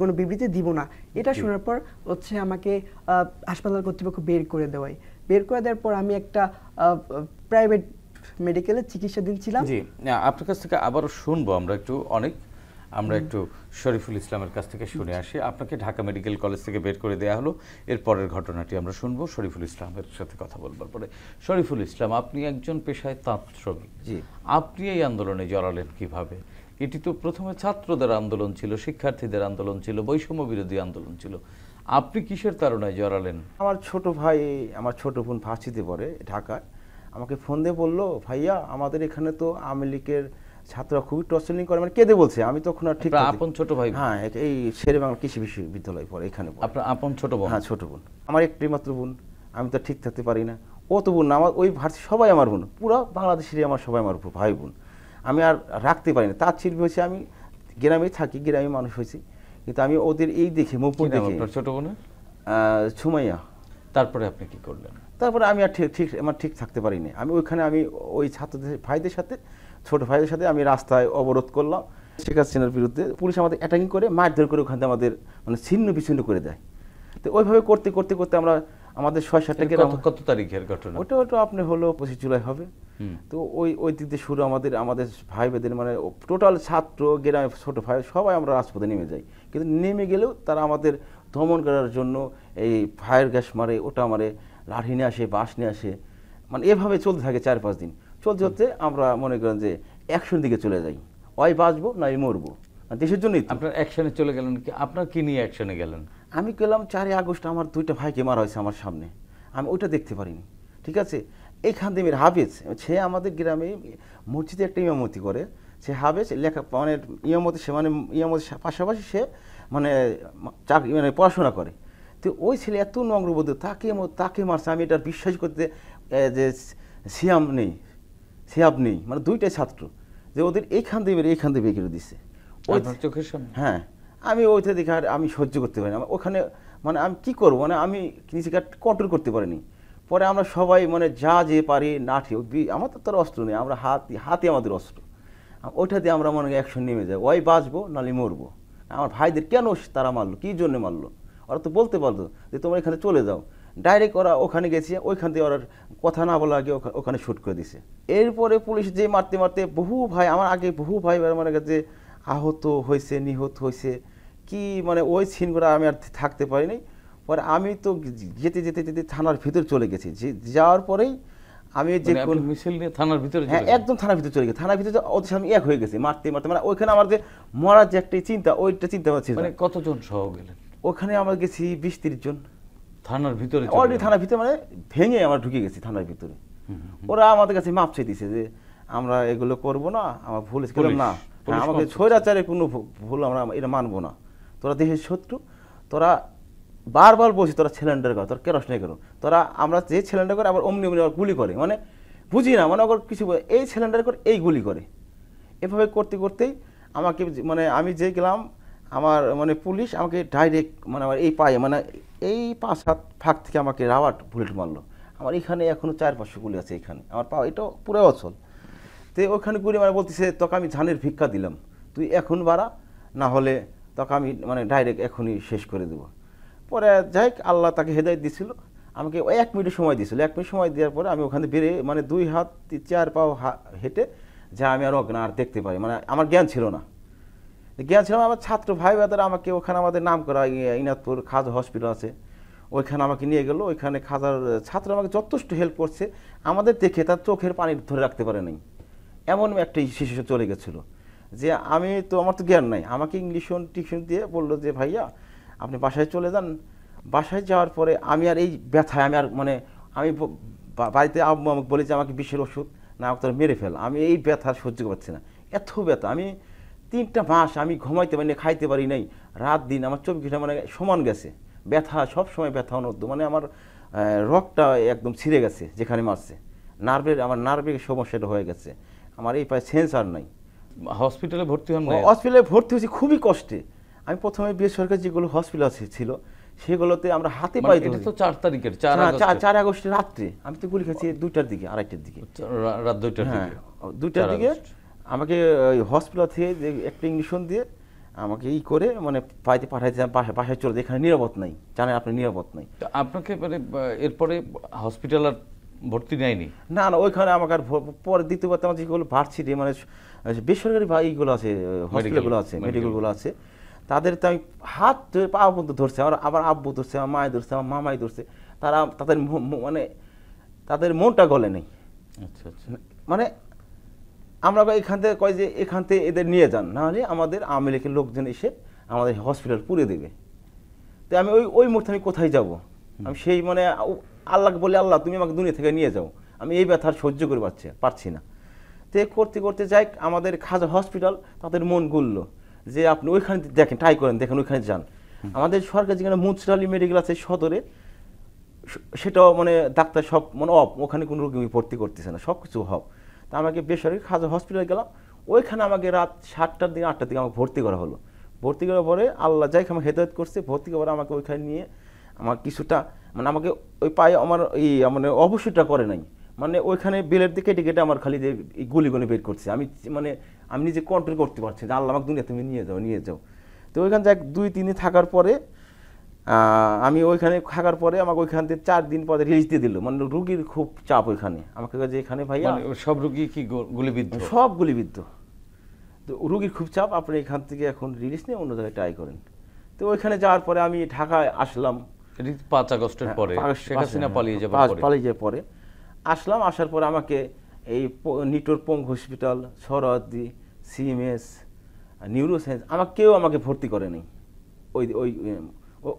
কোনো বিবৃতি দিব না। এটা শোনার পর হচ্ছে আমাকে হাসপাতাল কর্তৃপক্ষ বের করে দেওয়ার পর আমি একটা প্রাইভেট মেডিকেলে চিকিৎসাধীন ছিলাম। জি, আপনার কাছ থেকে আবারও শুনবো আমরা একটু শরীফুল ইসলামের কাছ থেকে শুনে আসি। আপনাকে ঢাকা মেডিকেল কলেজ থেকে বের করে দেওয়া হলো, এর পরের ঘটনাটি আমরা শুনবো শরীফুল ইসলামের সাথে কথা বলবার পরে। শরীফুল ইসলাম, আপনি একজন পেশায় তাঁত শ্রমিক, জি, আপনি এই আন্দোলনে জড়ালেন কিভাবে? এটি তো প্রথমে ছাত্রদের আন্দোলন ছিল, শিক্ষার্থীদের আন্দোলন ছিল, বৈষম্য বিরোধী আন্দোলন ছিল, আপনি কিসের তাড়নায় জড়ালেন? আমার ছোট ভাই, আমার ছোট বোন ফাঁসিতে পড়ে ঢাকায়, আমাকে ফোন দিয়ে বললো, ভাইয়া আমাদের এখানে তো আওয়ামী লীগের ছাত্ররা খুবই টর্চারিং করে, মানে কেঁদে বলছে। আমি তখন আর ঠিক আপন ছোট ভাই? হ্যাঁ, এই শেরেবাংলা কৃষি বিশ্ববিদ্যালয় পড়ে, এখানে। আপনার আপন ছোট বোন? হ্যাঁ, ছোট বোন। আমার একটাই মাত্র বোন, আমি তো ঠিক থাকতে পারি না। ও তো বোন না, আমার ওই ভার্সি সবাই আমার বোন, পুরো বাংলাদেশেরই আমার সবাই আমার ভাই বোন। আমি আর রাখতে পারি না। তার শিল্পী হয়েছে, আমি গ্রামে থাকি, গ্রামে মানুষ হয়েছি, কিন্তু আমি ওদের এই দেখে মুপুর দেখে। ছোট বোনের সুমাইয়া। তারপরে আপনি কি করলেন? তারপরে আমি আর ঠিক থাকতে পারিনি। আমি ওই ছাত্রদের ভাইদের সাথে, ছোট ভাইদের সাথে আমি রাস্তায় অবরোধ করলাম শেখ হাসিনার বিরুদ্ধে। পুলিশ আমাদের অ্যাটাকিং করে মারধর করে ওখানে আমাদের মানে ছিন্ন বিচ্ছিন্ন করে দেয়। তো ওইভাবে করতে করতে করতে আমরা আমাদের 6-7টা গ্রাম। কত তারিখের ঘটনা? ওটা আপনি হলো 25 জুলাই হবে। তো ওই দিক দিয়ে শুরু আমাদের ভাই বেদের মানে টোটাল ছাত্র, গ্রামে ছোট ভাই সবাই আমরা রাজপথে নেমে যাই। কিন্তু নেমে গেলেও তারা আমাদের দমন করার জন্য এই ফায়ার গ্যাস মারে, ওটা মারে, লাঠি নিয়ে আসে, বাঁশ নিয়ে আসে, মানে এভাবে চলতে থাকে 4-5 দিন। চলতে আমরা মনে করেন যে অ্যাকশন দিকে চলে যাই, ওই বাঁচবো না মরবো, দেশের জন্যই। আপনার অ্যাকশনে চলে গেলেন কি? আপনার কি নিয়ে অ্যাকশনে গেলেন? আমি গেলাম 4 আগস্ট, আমার 2টা ভাইকে মারা হয়েছে আমার সামনে, আমি ওইটা দেখতে পারিনি। ঠিক আছে, এইখান থেকে হাফেজ, সে আমাদের গ্রামে মসজিদে একটা ইমামতি করে, সে হাফেজ লেখা মানে ইমামতি, সে মানে ইমামতির পাশাপাশি সে মানে মানে পড়াশোনা করে। তো ওই ছেলে এত নম্রবোধ, তাকে মারছে। আমি এটা বিশ্বাস করতে যে সিয়াব নেই, মানে 2টাই ছাত্র, যে ওদের এইখান থেকে বের দিচ্ছে ওই চোখের সামনে। হ্যাঁ, আমি ওইটা দেখে আর আমি সহ্য করতে পারি না। ওখানে মানে আমি কি করবো, মানে আমি নিজেকে কন্ট্রোল করতে পারিনি। পরে আমরা সবাই মানে যা যে পারি লাঠি, আমাদের তো অস্ত্র নেই, আমরা হাতে আমাদের অস্ত্র, ওইটা দিয়ে আমরা মনে অ্যাকশন নেমে যাই, ওই বাঁচবো নাহলে মরবো। আমার ভাইদের কেন তারা মারলো, কী জন্য মারলো? ওরা তো বলতে পারতো যে তোমরা এখানে চলে যাও। ডাইরেক্ট ওরা ওখানে গেছে, ওইখান থেকে ওরা কথা না বলার আগে ওখানে শ্যুট করে দিছে। এরপরে পুলিশ যে মারতে বহু ভাই, আমার আগে বহু ভাই মানে কাছে আহত হয়েছে, নিহত হয়েছে, কি মানে ওই সিনগুলো আমি আর থাকতে পারিনি। পরে আমি তো যেতে থানার ভিতর চলে গেছি। যাওয়ার পরেই আমি যে মিছিল নিয়ে থানার ভিতরে, হ্যাঁ একদম থানার ভিতরে চলে গেছি। থানার ভিতরে ওদের সামনে এক হয়ে গেছে, মারতে মানে ওইখানে আমার যে মরার যে একটা চিন্তা, ওইটা চিন্তা পাচ্ছি। মানে কতজন সহ গেলেন ওখানে? আমরা গেছি 20-30 জন থানার ভিতরে। অলরেডি থানার ভিতরে মানে ভেঙে আমরা ঢুকে গেছি থানার ভিতরে। ওরা আমাদের কাছে মাপ চেয়ে দিছে যে আমরা এগুলো করবো না, আমার ভুল ছিলাম না, আমাকে স্বৈরাচারের কোনো ভুল আমরা এটা মানবো না, তোরা দেশের শত্রু, তোরা বারবার বলছি তোরা সিলিন্ডার করো, তোরা কেরোসিন করো, তোরা আমরা যে সিলিন্ডার করে আবার অমনি আবার গুলি করে, মানে বুঝি না, মানে ওর কিছু এই সিলিন্ডার করে এই গুলি করে। এভাবে করতে করতেই আমাকে মানে আমি যে গেলাম, আমার মানে পুলিশ আমাকে ডাইরেক্ট মানে আমার এই পায়ে মানে এই 5-7 ফাঁক থেকে আমাকে রাবার বুলেট মারলো। আমার এখানে এখনো 4-500 গুলি আছে এখানে, আমার পা এটা পুরো অচল। তো ওখানে গুলি মারা বলতেছে তোকে আমি ধানের ভিক্ষা দিলাম, তুই এখন বাড়া, না হলে তোকে আমি মানে ডাইরেক্ট এখনই শেষ করে দেবো। পরে যাই আল্লাহ তাকে হেদায়েত দিছিল, আমাকে ওই 1 মিনিট সময় দিয়েছিল। 1 মিনিট সময় দেওয়ার পরে আমি ওখানে বেরিয়ে মানে 2 হাত 4 পাও হেঁটে যা আমি আর অজ্ঞান আর দেখতে পাই, মানে আমার জ্ঞান ছিল না। জ্ঞান ছিল আমার ছাত্র ভাই বাদারা আমাকে ওখানে আমাদের নাম করা ইনাদপুর খাজা হসপিটাল আছে, ওইখানে আমাকে নিয়ে গেল। ওইখানে খাজার ছাত্র আমাকে যথেষ্ট হেল্প করছে, আমাদের দেখে তার চোখের পানি ধরে রাখতে পারে নাই, এমন একটা শিশু চলে গেছিলো যে আমি তো আমার তো জ্ঞান নাই। আমাকে ইংলিশ টিউশন দিয়ে বললো যে ভাইয়া আপনি বাসায় চলে যান। বাসায় যাওয়ার পরে আমি আর এই ব্যথায় আমি আর মানে আমি বাড়িতে আম্মু আমাকে বলে যে আমাকে বিষের ওষুধ না তোর মেরে ফেল, আমি এই ব্যথা সহ্য করছি না, এত ব্যথা। আমি 3টা মাস আমি ঘুমাইতে পারি না, খাইতে পারি নাই, রাত দিন আমার 24 ঘন্টা মানে সমান গেছে ব্যথা, সব সময় ব্যথা অনুদ্ধ, মানে আমার রগটা একদম ছিঁড়ে গেছে যেখানে মারছে, আমার নার্ভের সমস্যাটা হয়ে গেছে, আমার এই পায়ে সেন্সার নাই। হসপিটালে ভর্তি হন? হসপিটালে ভর্তি হয়েছি খুবই কষ্টে। আমি প্রথমে বেসরকারি যেগুলো হসপিটাল ছিল সেগুলোতে আমরা হাতে পাই। এটা তো 4 তারিখের 4 আগস্টের রাত্রে আমি তো গুলি খেয়েছি 2টার দিকে, 2:30টার দিকে, রাত 2টার দিকে। 2টার দিকে আমাকে ওই হসপিটাল থেকে একটা ইঞ্জেকশন দিয়ে আমাকে করে মানে পাইতে পাঠাইতে বাসায় চলে, এখানে নিরাপদ নাই, জানেন আপনি নিরাপদ নাই। আপনাকে মানে এরপরে হসপিটাল আর ভর্তি নেয়নি? না না, ওইখানে আমাকে আর পরে দ্বিতীয়বার আমার যেগুলো ভার্সিটি মানে বেসরকারি এইগুলো আছে, হসপিটালগুলো আছে, মেডিকেলগুলো আছে, তাদের তো আমি হাত পা পর্যন্ত ধরছে, আমার আব্বু ধরছে, আমার মায় ধরছে, আমার মামাই ধরছে, তাদের মানে তাদের মনটা গলে নেই। আচ্ছা আচ্ছা, মানে আমরা এখান থেকে কয় যে এখান থেকে এদের নিয়ে যান, নাহলে আমাদের আওয়ামী লীগের লোকজন এসে আমাদের হসপিটাল পুড়ে দেবে। তো আমি ওই মুহূর্তে আমি কোথায় যাব? আমি সেই মানে আল্লাহকে বলি আল্লাহ তুমি আমাকে দুনিয়া থেকে নিয়ে যাও, আমি এই ব্যথার সহ্য করে পারছি না। তো করতে করতে যাই আমাদের খাজা হসপিটাল, তাদের মন গুললো যে আপনি ওইখানে দেখেন, ট্রাই করেন, দেখেন ওইখানে যান। আমাদের সরকার যেখানে মুন্সিপালি মেডিকেল আছে সদরে, সেটাও মানে ডাক্তার সব মানে ওখানে কোনো রোগী ভর্তি করতেছে না, সব কিছু হব। তা আমাকে বেসরকারি খাজা হসপিটালে গেলাম, ওইখানে আমাকে রাত 7টার দিকে 8টার দিকে আমাকে ভর্তি করা হলো। ভর্তি করার পরে আল্লাহ যাই আমাকে হেদায়েত করছে, ভর্তি করার পরে আমাকে ওইখানে নিয়ে আমার কিছুটা মানে আমাকে ওই পায়ে আমার মানে অবশ্যটা করে নাই, মানে ওইখানে বেলের দিকে কেটে কেটে আমার খালি যে গুলিগুলি বের করছে, আমি নিজে কন্ট্রোল করতে পারছি যে আল্লাহ আমাকে দুনিয়া তুমি নিয়ে যাও। তো ওইখানে যাক 2-3 দিন থাকার পরে আমি ওইখানে থাকার পরে আমাকে ওইখান থেকে 4 দিন পরে রিলিজ দিয়ে দিল। মানে রুগীর খুব চাপ ওইখানে, আমাকে যে এখানে ভাইয়া সব রুগী কি গুলিবিদ্ধ? সব গুলিবিদ্ধ। তো রুগীর খুব চাপ, আপনি এখান থেকে এখন রিলিজ নিয়ে অন্য জায়গায় ট্রাই করেন। তো ওইখানে যাওয়ার পরে আমি ঢাকায় আসলাম 5 আগস্টের পরে, শেখ হাসিনা পালিয়ে যাওয়ার পরে আসলাম। আসার পরে আমাকে এই নিটোর পং হসপিটাল, সরওয়ার্দী, সিএমএস, নিউরোসায়েন্স আমাকে ভর্তি করে নাই।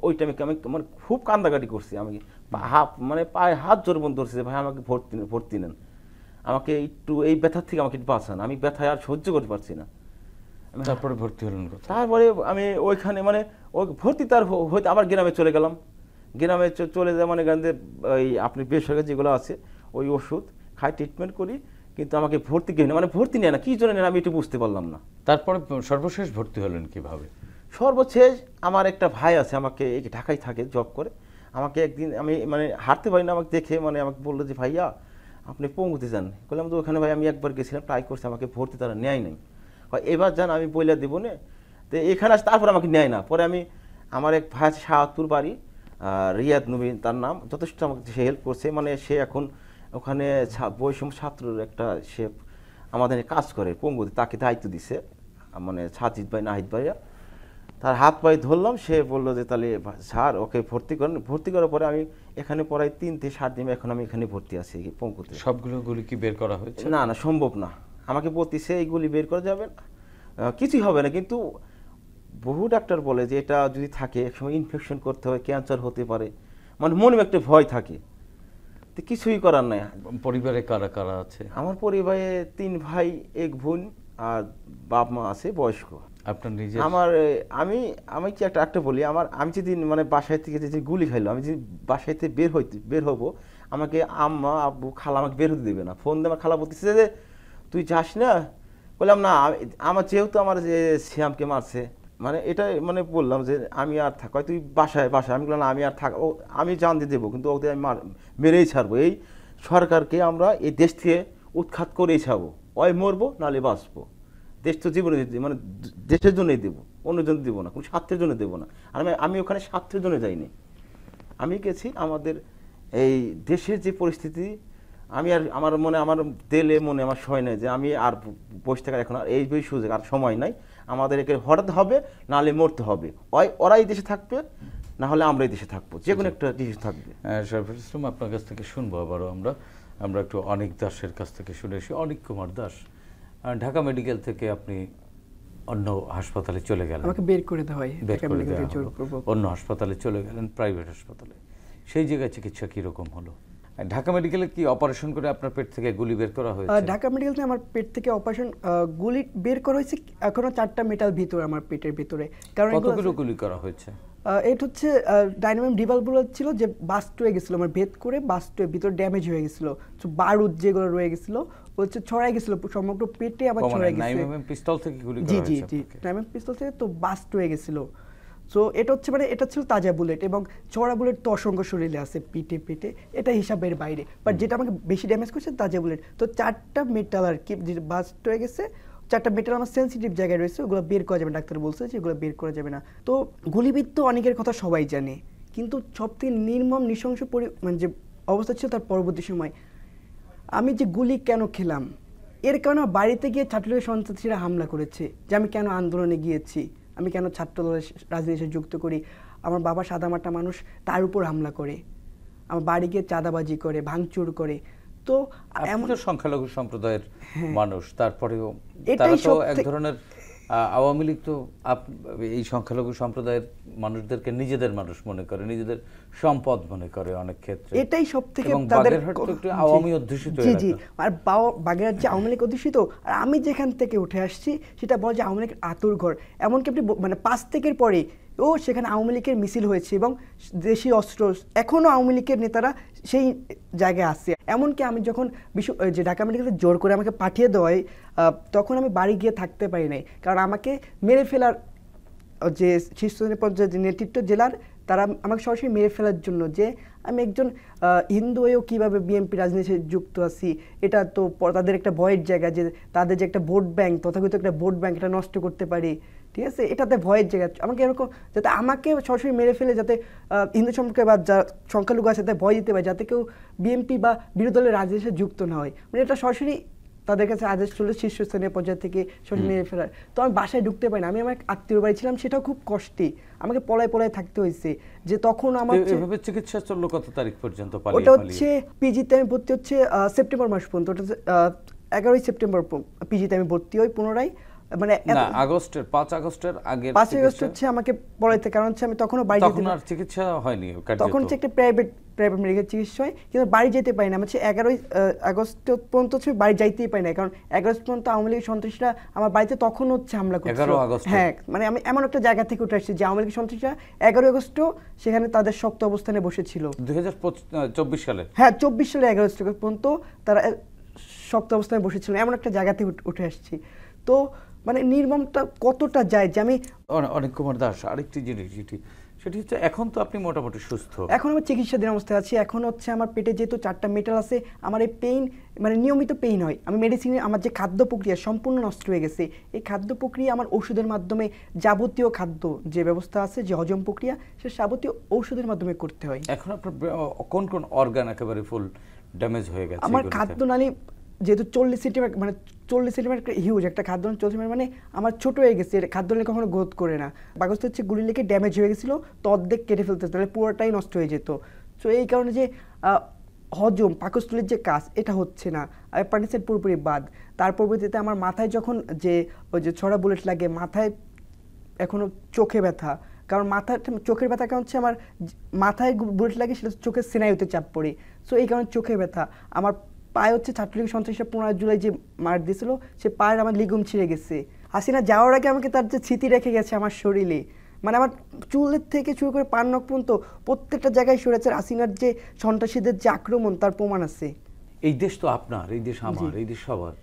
ওই টাইমে আমি মানে খুব কান্দাকাটি করছি, আমি মানে পায়ে হাত জোর বন্ধ ধরছে যে ভাই আমাকে ভর্তি নেন, আমাকে একটু এই ব্যথার থেকে আমাকে বাঁচান, আমি ব্যথায় আর সহ্য করতে পারছি না। তারপরে ভর্তি হলেন? তারপরে আমি ওইখানে মানে ওই ভর্তি তার হয়তো আবার গ্রামে চলে গেলাম। গ্রামে চলে যায় মানে গান্ধে ওই আপনি বেসরকারি যেগুলো আছে ওই ওষুধ খাই, ট্রিটমেন্ট করি, কিন্তু আমাকে ভর্তি মানে ভর্তি নেয় না, কি জন্য নেন আমি একটু বুঝতে পারলাম না। তারপরে সর্বশেষ ভর্তি হলেন কিভাবে? সর্বশেষ আমার একটা ভাই আছে, আমাকে এই ঢাকায় থাকে, জব করে। আমাকে একদিন আমি মানে হাঁটতে পারি না, আমাকে দেখে মানে আমাকে বললো যে ভাইয়া আপনি পঙ্গুতে যান। বললাম তো ওখানে ভাই আমি একবার গেছিলাম, ট্রাই করছি, আমাকে ভর্তি তারা নেয় নাই। এবার যান আমি বইলা দেবো না। তো এখানে আসে তারপর আমাকে নেয় না। পরে আমার এক ভাই আছে শাহাদপুর বাড়ি, রিয়াদ নবীন তার নাম, যথেষ্ট আমাকে সে হেল্প করছে। মানে সে এখন ওখানে বৈষম্য ছাত্রের একটা সে আমাদের কাজ করে পঙ্গুতে, তাকে দায়িত্ব দিছে, মানে সাজিদ ভাই নাহিদ ভাইয়া। তার হাত পায়ে ধরলাম, সে বললো যে তাহলে স্যার ওকে ভর্তি করেন। ভর্তি করার পরে আমি এখানে পড়াই 3 থেকে 7 দিন, এখন আমি এখানে ভর্তি আছি পঙ্গুতে। সবগুলো গুলি কি বের করা হয়েছে? না না, সম্ভব না। আমাকে বলতেছে এইগুলি বের করা যাবে না, কিছুই হবে না। কিন্তু বহু ডাক্তার বলে যে এটা যদি থাকে একসময় ইনফেকশন করতে হয়, ক্যান্সার হতে পারে, মানে মনে একটা ভয় থাকে। তো কিছুই করার নাই। পরিবারে কারা কারা আছে? আমার পরিবারে 3 ভাই 1 বোন আর বাপ মা আছে বয়স্ক। আপনার নিজে? আমি কি একটা বলি, আমি যেদিন মানে বাসায় থেকে যে গুলি খাইলো, আমি যদি বাসায় থেকে বের হবো, আমাকে আম্মা আব্বু খালা আমাকে বের হতে দেবে না। ফোন দিয়ে আমার খালা বলতেছে যে তুই যাস না। বললাম না, আমার যেহেতু আমার যে শ্যামকে মারছে, মানে এটা মানে বললাম যে আমি আর থাক, তুই বাসায়। আমি বললাম না, আমি আর থাক, আমি জান দিয়ে দেবো, কিন্তু ওকে আমি মেরেই ছাড়বো। এই সরকারকে আমরা এই দেশ থেকে উৎখাত করেই ছাড়বো। হয় মরবো নাহলে বাঁচবো। দেশ তো জীবনে মানে দেশের জন্যই দেবো, অন্যের জন্য দেবো না, কোনো স্বার্থের জন্য দেবো না। আর আমি ওখানে স্বার্থের জন্য যাইনি, আমি গেছি আমাদের এই দেশের যে পরিস্থিতি, আমি আর আমার দিলে মনে আমার সয় নাই যে আমি আর বসে থাকার এখন আর এই সুযোগ আর সময় নাই, আমাদের একে হঠাৎ হবে নাহলে মরতে হবে, ওরাই দেশে থাকবে না হলে আমরাই দেশে থাকবো, যে কোনো একটা দেশে থাকবে। শরীফুল ইসলাম, আপনার কাছ থেকে শুনবো আবারও আমরা একটু অনিক দাসের কাছ থেকে শুনে এসি। অনিক কুমার দাস, ঢাকা মেডিকেল থেকে আপনি অন্য হাসপাতালে চলে গেলেন, আমাকে বের করে দেওয়া হয়, বের করে দেওয়া হলো, অন্য হাসপাতালে চলে গেলেন, প্রাইভেট হাসপাতালে। সেই জায়গায় চিকিৎসা কিরকম হলো? ঢাকা মেডিকেলে কি অপারেশন করে আপনার পেট থেকে গুলি বের করা হয়েছে? ঢাকা মেডিকেলে আমার পেট থেকে অপারেশন গুলি বের করা হয়েছে, এখনো 4টা মেটাল ভিতরে আমার পেটের ভিতরে। কারণ কতগুলো গুলি করা হয়েছে? এটা হচ্ছে ডাইনামিক ডিভালভুলার ছিল, যে বাস্ট হয়ে গেছিল, আমার ভেদ করে বাস্ট হয়ে ভিতরে ড্যামেজ হয়ে গেছিল, তো বারুদ যেগুলো রয়ে গেছিল হচ্ছে ছড়াই গেছিল সমগ্র পেটে, আবার ছড়াই গেছে। 9mm পিস্তল থেকে গুলি করা হয়েছে? জি 9mm পিস্তল থেকে তো বাস্ট হয়ে গেছিল। সো এটা হচ্ছে মানে এটা ছিল তাজা বুলেট, এবং চড়া বুলেট তো অসংখ্য শরীরে আছে পিঠে, এটা হিসাবের বাইরে। বাট যেটা আমাকে বেশি ড্যামেজ করছে তাজা বুলেট। তো 4টা মেটাল আর কি যে বাস্ট হয়ে গেছে, 4টা মেটাল আমার সেন্সিটিভ জায়গায় রয়েছে, ওগুলো বের করা যাবে না, ডাক্তার বলছে যে এগুলো বের করা যাবে না। তো গুলিবিদ্ধ অনেকের কথা সবাই জানে, কিন্তু সবথেকে নির্মম নৃশংস মানে যে অবস্থা ছিল তার পরবর্তী সময়, আমি যে গুলি কেন খেলাম এর কারণে বাড়িতে গিয়ে ছাত্রলীগের সন্ত্রাসীরা হামলা করেছে, যে আমি কেন আন্দোলনে গিয়েছি, আমি কেন ছাত্র দলের রাজনীতির সাথে যুক্ত করি। আমার বাবা সাদামাটা মানুষ, তার উপর হামলা করে, আমার বাড়ি গিয়ে চাঁদাবাজি করে, ভাঙচুর করে। তো এমন সংখ্যালঘু সম্প্রদায়ের মানুষ, তারপরেও তারা তো এক ধরনের আওয়ামী লীগ তো এই সংখ্যালঘু সম্প্রদায়ের মানুষদেরকে নিজেদের মানুষ মনে করে, নিজেদের সম্পদ মনে করে অনেক ক্ষেত্রে। এটাই সবথেকে তাদের আওয়ামী অধ্যুষিত জি আর বাগেরহাট যে আওয়ামী লীগ অধ্যুষিত, আর আমি যেখান থেকে উঠে আসছি সেটা বলে যে আওয়ামী লীগের আতুর ঘর। এমনকি আপনি মানে 5 তারিখের পরে সেখানে আওয়ামী লীগের মিছিল হয়েছে, এবং দেশি অস্ত্র এখনও আওয়ামী লীগের নেতারা সেই জায়গায় আসছে। এমনকি আমি যখন যে ঢাকা মেডিকেলে জোর করে আমাকে পাঠিয়ে দেওয়ায়, তখন আমি বাড়ি গিয়ে থাকতে পারি নাই, কারণ আমাকে মেরে ফেলার যে শীর্ষ পর্যায়ে যে নেতৃত্ব জেলার, তারা আমাকে সরাসরি মেরে ফেলার জন্য, যে আমি একজন হিন্দু হয়েও কীভাবে বিএনপি রাজনীতিতে যুক্ত আছি, এটা তো তাদের একটা ভয়ের জায়গা, যে তাদের যে একটা ভোট ব্যাংক, তথাকথিত একটা ভোট ব্যাংক, এটা নষ্ট করতে পারি, ঠিক আছে, এটাতে ভয়ের জায়গা। আমাকে এরকম যাতে আমাকে সরাসরি মেরে ফেলে, যাতে হিন্দু সম্পর্কে বা যা সংখ্যালঘু আছে তাদের ভয় দিতে পারে, যাতে কেউ বিএনপি বা বিরোধী দলের রাজনীতিতে যুক্ত না হয়, মানে এটা সরাসরি তাদের কাছে আদেশ ছিল শীর্ষস্থানীয় পর্যায় থেকে সরাসরি মেরে ফেলার। তো আমি বাসায় ঢুকতে পারি না, আমি আমার আত্মীয় বাড়ি ছিলাম, সেটাও খুব কষ্টে, আমাকে পলায় থাকতে হয়েছে। যে তখন আমার চিকিৎসা চললো কত তারিখ পর্যন্ত? ওটা হচ্ছে পিজিতে আমি ভর্তি হচ্ছে সেপ্টেম্বর মাস পর্যন্ত, ওটা 11ই সেপ্টেম্বর পিজিতে আমি ভর্তি হই পুনরায়, মানে আগস্টের 5 আগস্টের আগে 5 আগস্ট হচ্ছে আমাকে পড়াইতে, কারণ হচ্ছে আমি তখনও বাড়ি যেতে, তখন আর চিকিৎসা হয়নি, তখন হচ্ছে একটা প্রাইভেট মেডিকেল চিকিৎসা হয়, কিন্তু বাড়ি যেতে পারি না। আমি হচ্ছে 11ই আগস্ট পর্যন্ত হচ্ছে বাড়ি যাইতেই পারি না, কারণ 11 আগস্ট পর্যন্ত আওয়ামী লীগের সন্ত্রাসীরা আমার বাড়িতে তখন হচ্ছে হামলা করছিল। 11 আগস্ট, হ্যাঁ, মানে আমি এমন একটা জায়গা থেকে উঠে আসছি যে আওয়ামী লীগের সন্ত্রাসীরা 11 আগস্টও সেখানে তাদের শক্ত অবস্থানে বসেছিল। 2024 সালে, হ্যাঁ 24 সালে 11 আগস্ট পর্যন্ত তারা শক্ত অবস্থানে বসেছিল, এমন একটা জায়গা থেকে উঠে আসছি। তো মানে নির্মমটা কতটা যায়, যে আমি অনেক কুমার দাস, আরেকটি জিনিস সেটি হচ্ছে এখন তো আপনি মোটামুটি সুস্থ, এখন আমার চিকিৎসাধীন অবস্থায় আছি। এখন হচ্ছে আমার পেটে যেহেতু 4টা মেটাল আছে, আমার এই পেইন মানে নিয়মিত পেইন হয়। আমি মেডিসিনে আমার যে খাদ্য প্রক্রিয়া সম্পূর্ণ নষ্ট হয়ে গেছে, এই খাদ্য প্রক্রিয়া আমার ওষুধের মাধ্যমে, যাবতীয় খাদ্য যে ব্যবস্থা আছে, যে হজম প্রক্রিয়া, সে যাবতীয় ঔষধের মাধ্যমে করতে হয়। এখন আপনার কোন কোন অর্গান একেবারে ফুল ড্যামেজ হয়ে গেছে? আমার খাদ্যনালী যেহেতু 40 সেন্টিমিটার, মানে 40 সেন্টিমিটার হিউজ একটা খাদ্যনালী, 40 সেন্টিমিটার মানে আমার ছোট হয়ে গেছে, খাদ্যনালী কখনো গ্রোথ করে না। বাগস্ত হচ্ছে গুলি লেগে ড্যামেজ হয়ে গেছিলো, তো অর্ধেক কেটে ফেলতে, তাহলে পুরোটাই নষ্ট হয়ে যেত। তো এই কারণে যে হজম পাকস্থলীর যে কাজ, এটা হচ্ছে না, অ্যাপেন্ডিক্সের পুরোপুরি বাদ। তার পরবর্তীতে আমার মাথায় যখন যে ওই যে ছড়া বুলেট লাগে, মাথায় এখনো চোখে ব্যথা, কারণ চোখের ব্যথা কারণ হচ্ছে আমার মাথায় বুলেট লাগে, সেটা চোখের স্নায়ুতে চাপ পড়ে, সো এই কারণে চোখে ব্যথা। আমার পায়ে হচ্ছে ছাত্রলীগ সন্ত্রাসীরা 15 জুলাই যে মার দিয়েছিল, সে পায়ের আমার লিগুম ছিঁড়ে গেছে। হাসিনা যাওয়ার আগে আমাকে তার যে স্মৃতি রেখে গেছে আমার শরীরে, মানে আমার চুলের থেকে শুরু করে পান নখ পর্যন্ত প্রত্যেকটা জায়গায় সরেছে হাসিনার যে সন্ত্রাসীদের যে আক্রমণ, তার প্রমাণ আছে। এই দেশ তো আপনার, এই দেশ আমার, এই দেশ সবার,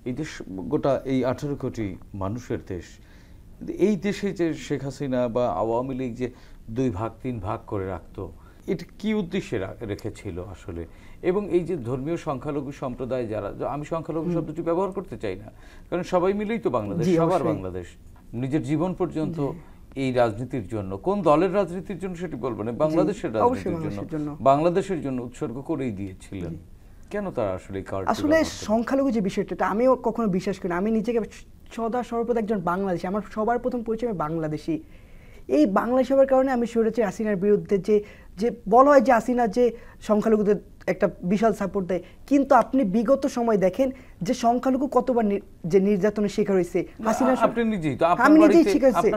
এই দেশ গোটা এই 18 কোটি মানুষের দেশ। এই দেশে যে শেখ হাসিনা বা আওয়ামী লীগ যে 2 ভাগ 3 ভাগ করে রাখতো, এটা কি উদ্দেশ্যে রেখেছিল আসলে? এবং এই যে ধর্মীয় সংখ্যালঘু সম্প্রদায় যারা, আমি সংখ্যালঘু শব্দটি ব্যবহার করতে চাই না, কারণ সবাই মিলেই তো বাংলাদেশ, সবার বাংলাদেশ। নিজের জীবন পর্যন্ত এই রাজনীতির জন্য, কোন দলের রাজনীতির জন্য সেটি বলবো না, বাংলাদেশের রাজনীতির জন্য, বাংলাদেশের জন্য উৎসর্গ করেই দিয়েছিলেন। কেন তারা আসলে আসলে সংখ্যালঘু যে বিষয়টা আমিও কখনো বিশ্বাস করি না। আমি নিজেকে সদা সর্বদা একজন বাংলাদেশী, আমার সবার প্রথম পরিচয় আমি বাংলাদেশী। এই বাংলাদেশ হওয়ার কারণে আমি সরেছি হাসিনার বিরুদ্ধে। যে বলা হয় যে হাসিনা যে সংখ্যালঘুদের একটা বিশাল সাপোর্ট দেয়, কিন্তু আপনি বিগত সময় দেখেন যে সংখ্যালঘু কতবার যে নির্যাতনের শিকার হয়েছে হাসিনা। আমি নিজেই শিখেছি,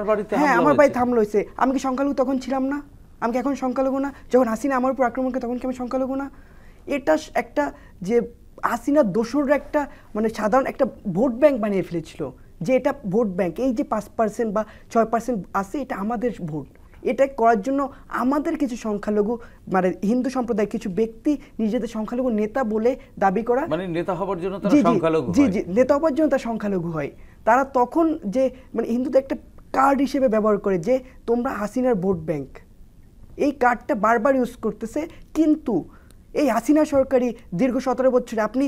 হ্যাঁ আমার বাড়িতে হামলা হয়েছে। আমি কি সংখ্যালঘু তখন ছিলাম না? আমি কি এখন সংখ্যালঘু না? যখন হাসিনা আমার উপর আক্রমণ করে তখন কি আমি সংখ্যালঘু না? এটা একটা যে হাসিনার দোসররা একটা মানে সাধারণ একটা ভোট ব্যাংক বানিয়ে ফেলেছিল, যে এটা ভোট ব্যাংক, এই যে 5% বা 6% আছে এটা আমাদের ভোট। এটা করার জন্য আমাদের কিছু সংখ্যালঘু মানে হিন্দু সম্প্রদায়ের কিছু ব্যক্তি নিজেদের সংখ্যালঘু নেতা বলে দাবি করা, মানে নেতা হবার জন্য তারা সংখ্যালঘু হয়। জি নেতা হবার জন্য তারা সংখ্যালঘু হয়। তারা তখন যে মানে হিন্দুদের একটা কার্ড হিসেবে ব্যবহার করে যে তোমরা হাসিনার ভোট ব্যাংক, এই কার্ডটা বারবার ইউজ করতেছে। কিন্তু এই হাসিনা সরকারি দীর্ঘ 17 বছরে আপনি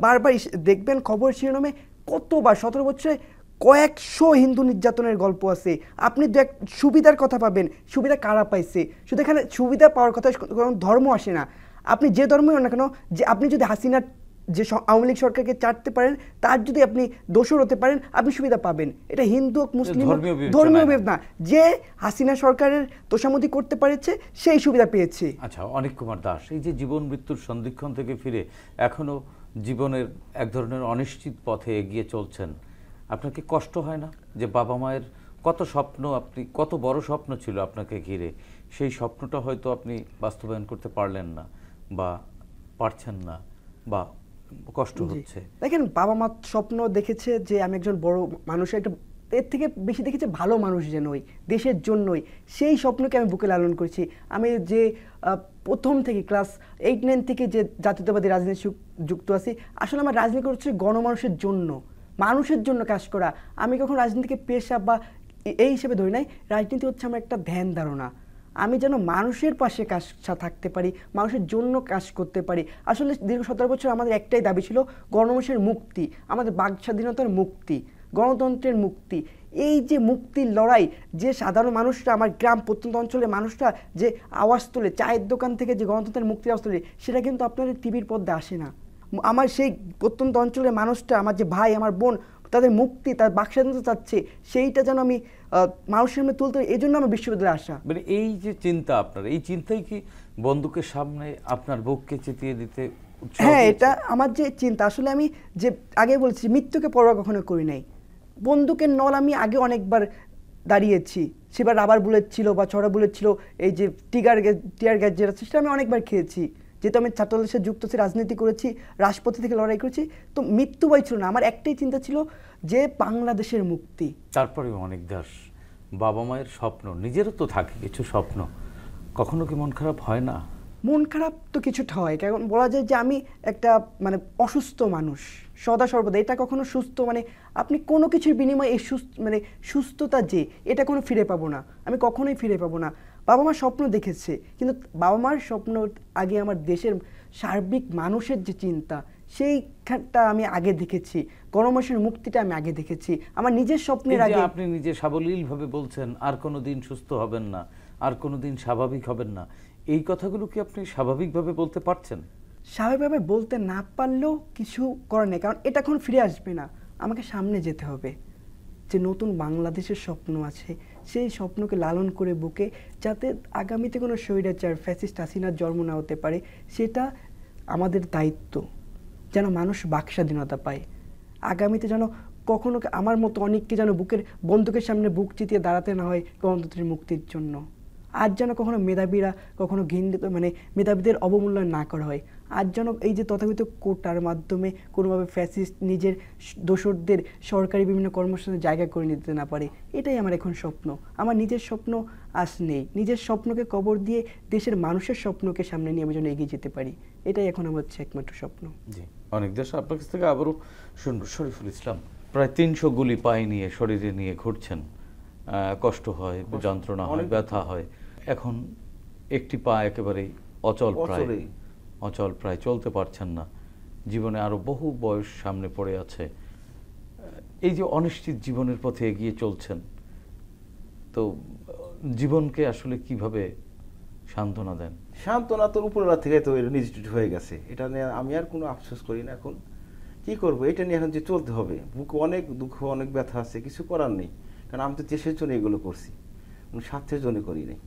বারবার দেখবেন খবর শিরোনামে কতবার 17 বছরে কয়েকশো হিন্দু নির্যাতনের গল্প আছে। আপনি সুবিধার কথা পাবেন, সুবিধা কারা পাইছে? শুধু এখানে সুবিধা পাওয়ার কথা কোনো ধর্ম আসে না। আপনি যে ধর্মই হন না কেন, যে আপনি যদি হাসিনার যে আওয়ামী লীগ সরকারকে চাটতে পারেন, তার যদি আপনি দোষর হতে পারেন, আপনি সুবিধা পাবেন। এটা হিন্দু হোক মুসলিম ধর্মীয় বিভেদ না, যে হাসিনা সরকারের তোষামোদি করতে পারেছে সেই সুবিধা পেয়েছে। আচ্ছা, অনিক কুমার দাস, এই যে জীবন মৃত্যুর সন্ধিক্ষণ থেকে ফিরে এখনো জীবনের এক ধরনের অনিশ্চিত পথে এগিয়ে চলছেন, আপনার কি কষ্ট হয় না যে বাবা মায়ের কত স্বপ্ন, আপনি কত বড় স্বপ্ন ছিল আপনাকে ঘিরে, সেই স্বপ্নটা হয়তো আপনি বাস্তবায়ন করতে পারলেন না বা পারছেন না, বা কষ্ট হচ্ছে? দেখেন, বাবা মা স্বপ্ন দেখেছে যে আমি একজন বড় মানুষের একটা, এর থেকে বেশি দেখেছে ভালো মানুষ যে নই, দেশের জন্যই। সেই স্বপ্নকে আমি বুকে লালন করেছি। আমি যে প্রথম থেকে ক্লাস 8-9 থেকে যে জাতীয়তাবাদী রাজনীতি যুক্ত আছি, আসলে আমার রাজনীতি করছে গণমানুষের জন্য, মানুষের জন্য কাজ করা। আমি কখন রাজনীতিকে পেশা বা এই হিসেবে ধরি নাই। রাজনীতি হচ্ছে আমার একটা ধ্যান ধারণা। আমি যেন মানুষের পাশে কাজ থাকতে পারি, মানুষের জন্য কাজ করতে পারি। আসলে দীর্ঘ 17 বছর আমাদের একটাই দাবি ছিল, গণমানুষের মুক্তি, আমাদের বাক স্বাধীনতার মুক্তি, গণতন্ত্রের মুক্তি। এই যে মুক্তির লড়াই, যে সাধারণ মানুষরা, আমার গ্রাম প্রত্যন্ত অঞ্চলের মানুষরা যে আওয়াজ তোলে, চায়ের দোকান থেকে যে গণতন্ত্রের মুক্তির আওয়াজ তোলে, সেটা কিন্তু আপনাদের টিভির পর্দায় আসে না। আমার সেই প্রত্যন্ত অঞ্চলের মানুষটা, আমার যে ভাই, আমার বোন, তাদের মুক্তি, তার বাক স্বাধীনতা চাচ্ছে, সেইটা যেন আমি মানুষের সামনে তুলতে, এই জন্য আমার বিশ্ববিদ্যালয়ে আসা। মানে এই যে চিন্তা আপনার, এই চিন্তাই কি বন্দুকের সামনে আপনার বুককে চেতিয়ে দিতে? হ্যাঁ, এটা আমার যে চিন্তা। আসলে আমি যে আগে বলেছি, মৃত্যুকে পরোয়া কখনো করি নাই। বন্দুকের নল আমি আগে অনেকবার দাঁড়িয়েছি, সেবার রাবার বুলেট ছিল বা ছড়া বুলেট ছিল, এই যে টিয়ার গ্যাস যেটা, সেটা আমি অনেকবার খেয়েছি। যেহেতু আমি ছাত্রদলের সাথে যুক্ত আছি, রাজনীতি করেছি, রাজপথে থেকে লড়াই করেছি, তো মৃত্যু ভয় ছিল না। আমার একটাই চিন্তা ছিল যে বাংলাদেশের মুক্তি। তারপরে অনেক দাস, বাবা মায়ের স্বপ্ন, নিজেরও তো থাকে কিছু স্বপ্ন, কখনো কি মন খারাপ হয় না? মন খারাপ তো কিছুটা হয়, কারণ বলা যায় যে আমি একটা মানে অসুস্থ মানুষ সদা সর্বদা। এটা কখনো সুস্থ মানে আপনি কোনো কিছুর বিনিময়ে এই মানে সুস্থতা যে এটা কোনো ফিরে পাবো না, আমি কখনোই ফিরে পাবো না। বাবা মার স্বপ্ন দেখেছে, কিন্তু বাবা মার স্বপ্ন আগে আমার দেশের সার্বিক মানুষের যে চিন্তা, সেইখানটা আমি আগে দেখেছি, গণমানুষের মুক্তিটা আমি আগে দেখেছি। আমার নিজের স্বপ্নের আগে। আপনি নিজে সাবলীলভাবে বলছেন আর কোনোদিন সুস্থ হবেন না, আর কোনোদিন স্বাভাবিক হবেন না, এই কথাগুলো কি আপনি স্বাভাবিকভাবে বলতে পারছেন? স্বাভাবিকভাবে বলতে না পারলেও কিছু করার নেই, কারণ এটা এখন ফিরে আসবে না। আমাকে সামনে যেতে হবে। যে নতুন বাংলাদেশের স্বপ্ন আছে, সেই স্বপ্নকে লালন করে বুকে, যাতে আগামীতে কোনো স্বৈরাচার ফ্যাসিস্ট হাসিনার জন্ম না হতে পারে, সেটা আমাদের দায়িত্ব। যেন মানুষ বাক স্বাধীনতা পায়, আগামীতে যেন কখনো আমার মতো অনেককে যেন বন্দুকের সামনে বুক চিতিয়ে দাঁড়াতে না হয় গণতন্ত্রের মুক্তির জন্য। আজ যেন কখনো মেধাবীরা কখনো ঘৃণিত মানে মেধাবীদের অবমূল্যায়ন না করা হয়। আজ যেন এই যে তথাকথিত কোটার মাধ্যমে কোনোভাবে ফ্যাসিস্ট নিজের দোসরদের সরকারি বিভিন্ন কর্মসূচিতে জায়গা করে নিতে না পারে, এটাই আমার এখন স্বপ্ন। আমার নিজের স্বপ্ন আজ নেই, নিজের স্বপ্নকে কবর দিয়ে দেশের মানুষের স্বপ্নকে সামনে নিয়ে আমি যেন এগিয়ে যেতে পারি, এটাই এখন আমার হচ্ছে একমাত্র স্বপ্ন। জি, অনেক দেশ। আপনার কাছ থেকে আবারও শুনবো, শরীফুল ইসলাম, প্রায় 300 গুলি পায়ে নিয়ে শরীরে নিয়ে ঘুরছেন, কষ্ট হয়, যন্ত্রণা হয়, ব্যথা হয়। এখন একটি পা একেবারেই অচল প্রায়, অচলেই। অচল প্রায়, চলতে পারছেন না। জীবনে আরো বহু বয়স সামনে পড়ে আছে। এই যে অনিশ্চিত জীবনের পথে এগিয়ে চলছেন, তো জীবনকে আসলে কিভাবে সান্ত্বনা দেন? সান্ত্বনা তোর উপরওয়ালা থেকে তো এটা নিশ্চিত হয়ে গেছে, এটা নিয়ে আমি আর কোনো আফসোস করি না। এখন কি করব, এটা নিয়ে এখন যে চলতে হবে, বুকে অনেক দুঃখ অনেক ব্যথা আছে, কিছু করার নেই। কারণ আমি তো দেশের জন্য এগুলো করছি, কোনো স্বার্থের জন্য করি নাই।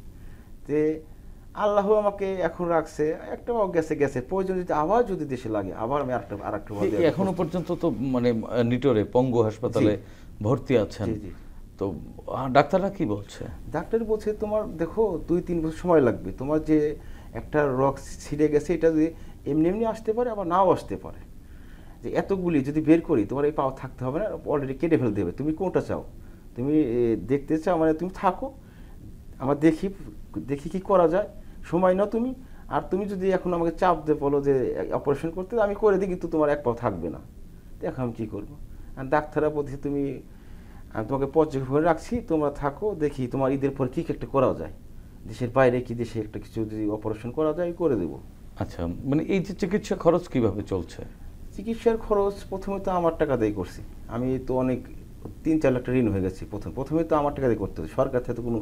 তে আল্লাহ আমাকে এখন রাখছে, একটা গেছে গেছে, প্রয়োজন যদি আবার যদি দেশে লাগে আবার আমি আরেকটা এখনো পর্যন্ত তো মানে নিটোরে পঙ্গু হাসপাতালে ভর্তি আছেন, জি। তো ডাক্তাররা কি বলছে? ডাক্তার বলছে তোমার দেখো 2-3 বছর সময় লাগবে, তোমার যে একটা রক ছিঁড়ে গেছে এটা যদি এমনি এমনি আসতে পারে আবার নাও আসতে পারে। যে এতগুলি যদি বের করি তোমার এই পাওয়া থাকতে হবে না, অলরেডি কেটে ফেলতে হবে। তুমি কোনটা চাও, তুমি দেখতে চাও মানে তুমি থাকো, আমার দেখি কি করা যায়, সময় নাও তুমি। আর তুমি যদি এখন আমাকে চাপ দিয়ে বলো যে অপারেশন করতে, আমি করে দিই, কিন্তু তোমার এক পাও থাকবে না। দেখো আমি কী করবো। আর ডাক্তাররা বলছে তুমি, আমি তোমাকে পর্যবেক্ষণে রাখছি, তোমরা থাকো, দেখি তোমার ঈদের পর কী একটা করা যায়, দেশের বাইরে কি দেশে একটা কিছু যদি অপারেশন করা যায় করে দেবো। আচ্ছা, মানে এই যে চিকিৎসা খরচ কিভাবে চলছে? চিকিৎসার খরচ প্রথমে তো আমার টাকা দিয়ে করছি, আমি তো অনেক 3-4 লাখ টাকা ঋণ হয়ে গেছি। প্রথমে তো আমার টাকা দিয়ে করতে হবে, সরকার থেকে তো কোনো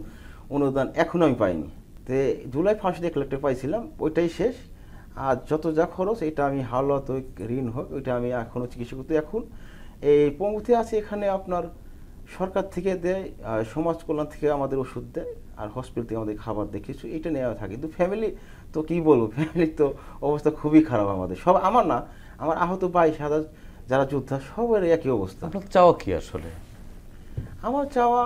অনুদান এখনও আমি পাইনি। তো জুলাই 1 লাখ টাকা পাইছিলাম, ওইটাই শেষ। আর যত যা খরচ এটা আমি হাওলাত ঋণ হোক ওইটা আমি এখনও চিকিৎসা করতে। এখন এই পঙ্গুতে আছে, এখানে আপনার সরকার থেকে দেয়, সমাজ কল্যাণ থেকে আমাদের ওষুধ দেয়, আর হসপিটাল থেকে আমাদের খাবার দেয় কিছু, এটা নেওয়া থাকে। কিন্তু ফ্যামিলি তো কী বলবো, ফ্যামিলির তো অবস্থা খুবই খারাপ আমাদের সব, আমার না, আমার আহত 22,000 যারা যোদ্ধা সবার একই অবস্থা। আপনার চাওয়া কি আসলে? আমার চাওয়া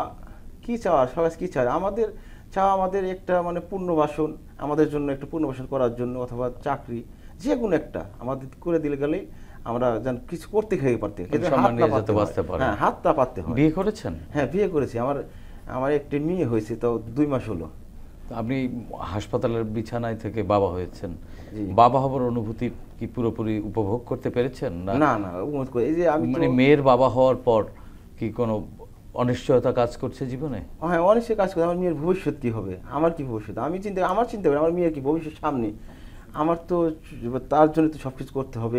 কি চাওয়া, সবাই কি চায়, আমাদের চাওয়া আমাদের একটা মানে পুনর্বাসন, আমাদের জন্য একটা পুনর্বাসন করার জন্য, অথবা চাকরি যে কোনো একটা আমাদের করে দিলে গেলেই আমরা যেন কিছু করতে খেয়ে পারতে, হ্যাঁ হাত তা পাততে হয়। বিয়ে করেছেন? হ্যাঁ বিয়ে করেছি, আমার একটি মেয়ে হয়েছে, তাও 2 মাস হলো। আপনি হাসপাতালের বিছানায় থেকে বাবা হয়েছেন, বাবা হবার অনুভূতি কি পুরোপুরি উপভোগ করতে পেরেছেন? না এই যে আমি মানে মেয়ের বাবা হওয়ার পর কি কোনো অনিশ্চয়তা কাজ করছে জীবনে? হ্যাঁ অনিশ্চয় কাজ করছে, আমার মেয়ের ভবিষ্যৎ কি হবে, আমার কি ভবিষ্যৎ, আমি চিন্তা করি আমার মেয়ের কি ভবিষ্যৎ সামনে, আমার তো তার জন্য তো সব কিছু করতে হবে,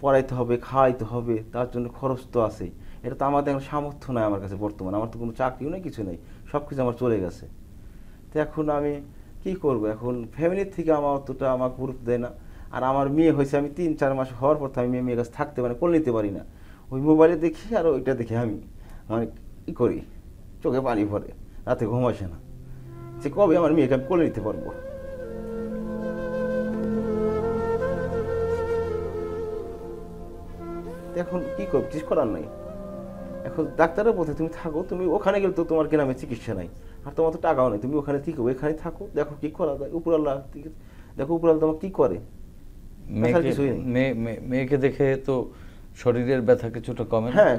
পড়াইতে হবে, খাওয়াইতে হবে, তার জন্য খরচ তো আছেই। এটা তো আমাদের এখন সামর্থ্য নয় আমার কাছে বর্তমানে, আমার তো কোনো চাকরিও নেই, কিছু নেই, সব কিছু আমার চলে গেছে। তো এখন আমি কি করব, এখন ফ্যামিলির থেকে আমার অতটা আমার গুরুত্ব দেয় না। আর আমার মেয়ে হয়েছে, আমি 3-4 মাস হওয়ার পর তো আমি মেয়ের কাছে থাকতে মানে কোলে নিতে পারি না, ওই মোবাইলে দেখি আর ওইটা দেখে আমি মানে কী করি, চোখে পানি ভরে, রাতে ঘুম আসে না, যে কবে আমার মেয়েকে আমি কোলে নিতে পারবো। এখন কি করবো, কিছু করার নাই। এখন ডাক্তাররা বলছে তুমি থাকো, তুমি ওখানে গেলে তো তোমার গ্রামে চিকিৎসা নাই, আর তোমার তো টাকাও নেই, তুমি ওখানে ঠিক এখানে থাকো, দেখো কি করা যায়, উপরাল্লাহ দেখো উপরাল্লাহ তোমার কি করে। মেয়েকে দেখে তো শরীরের ব্যথা কিছুটা কমে? হ্যাঁ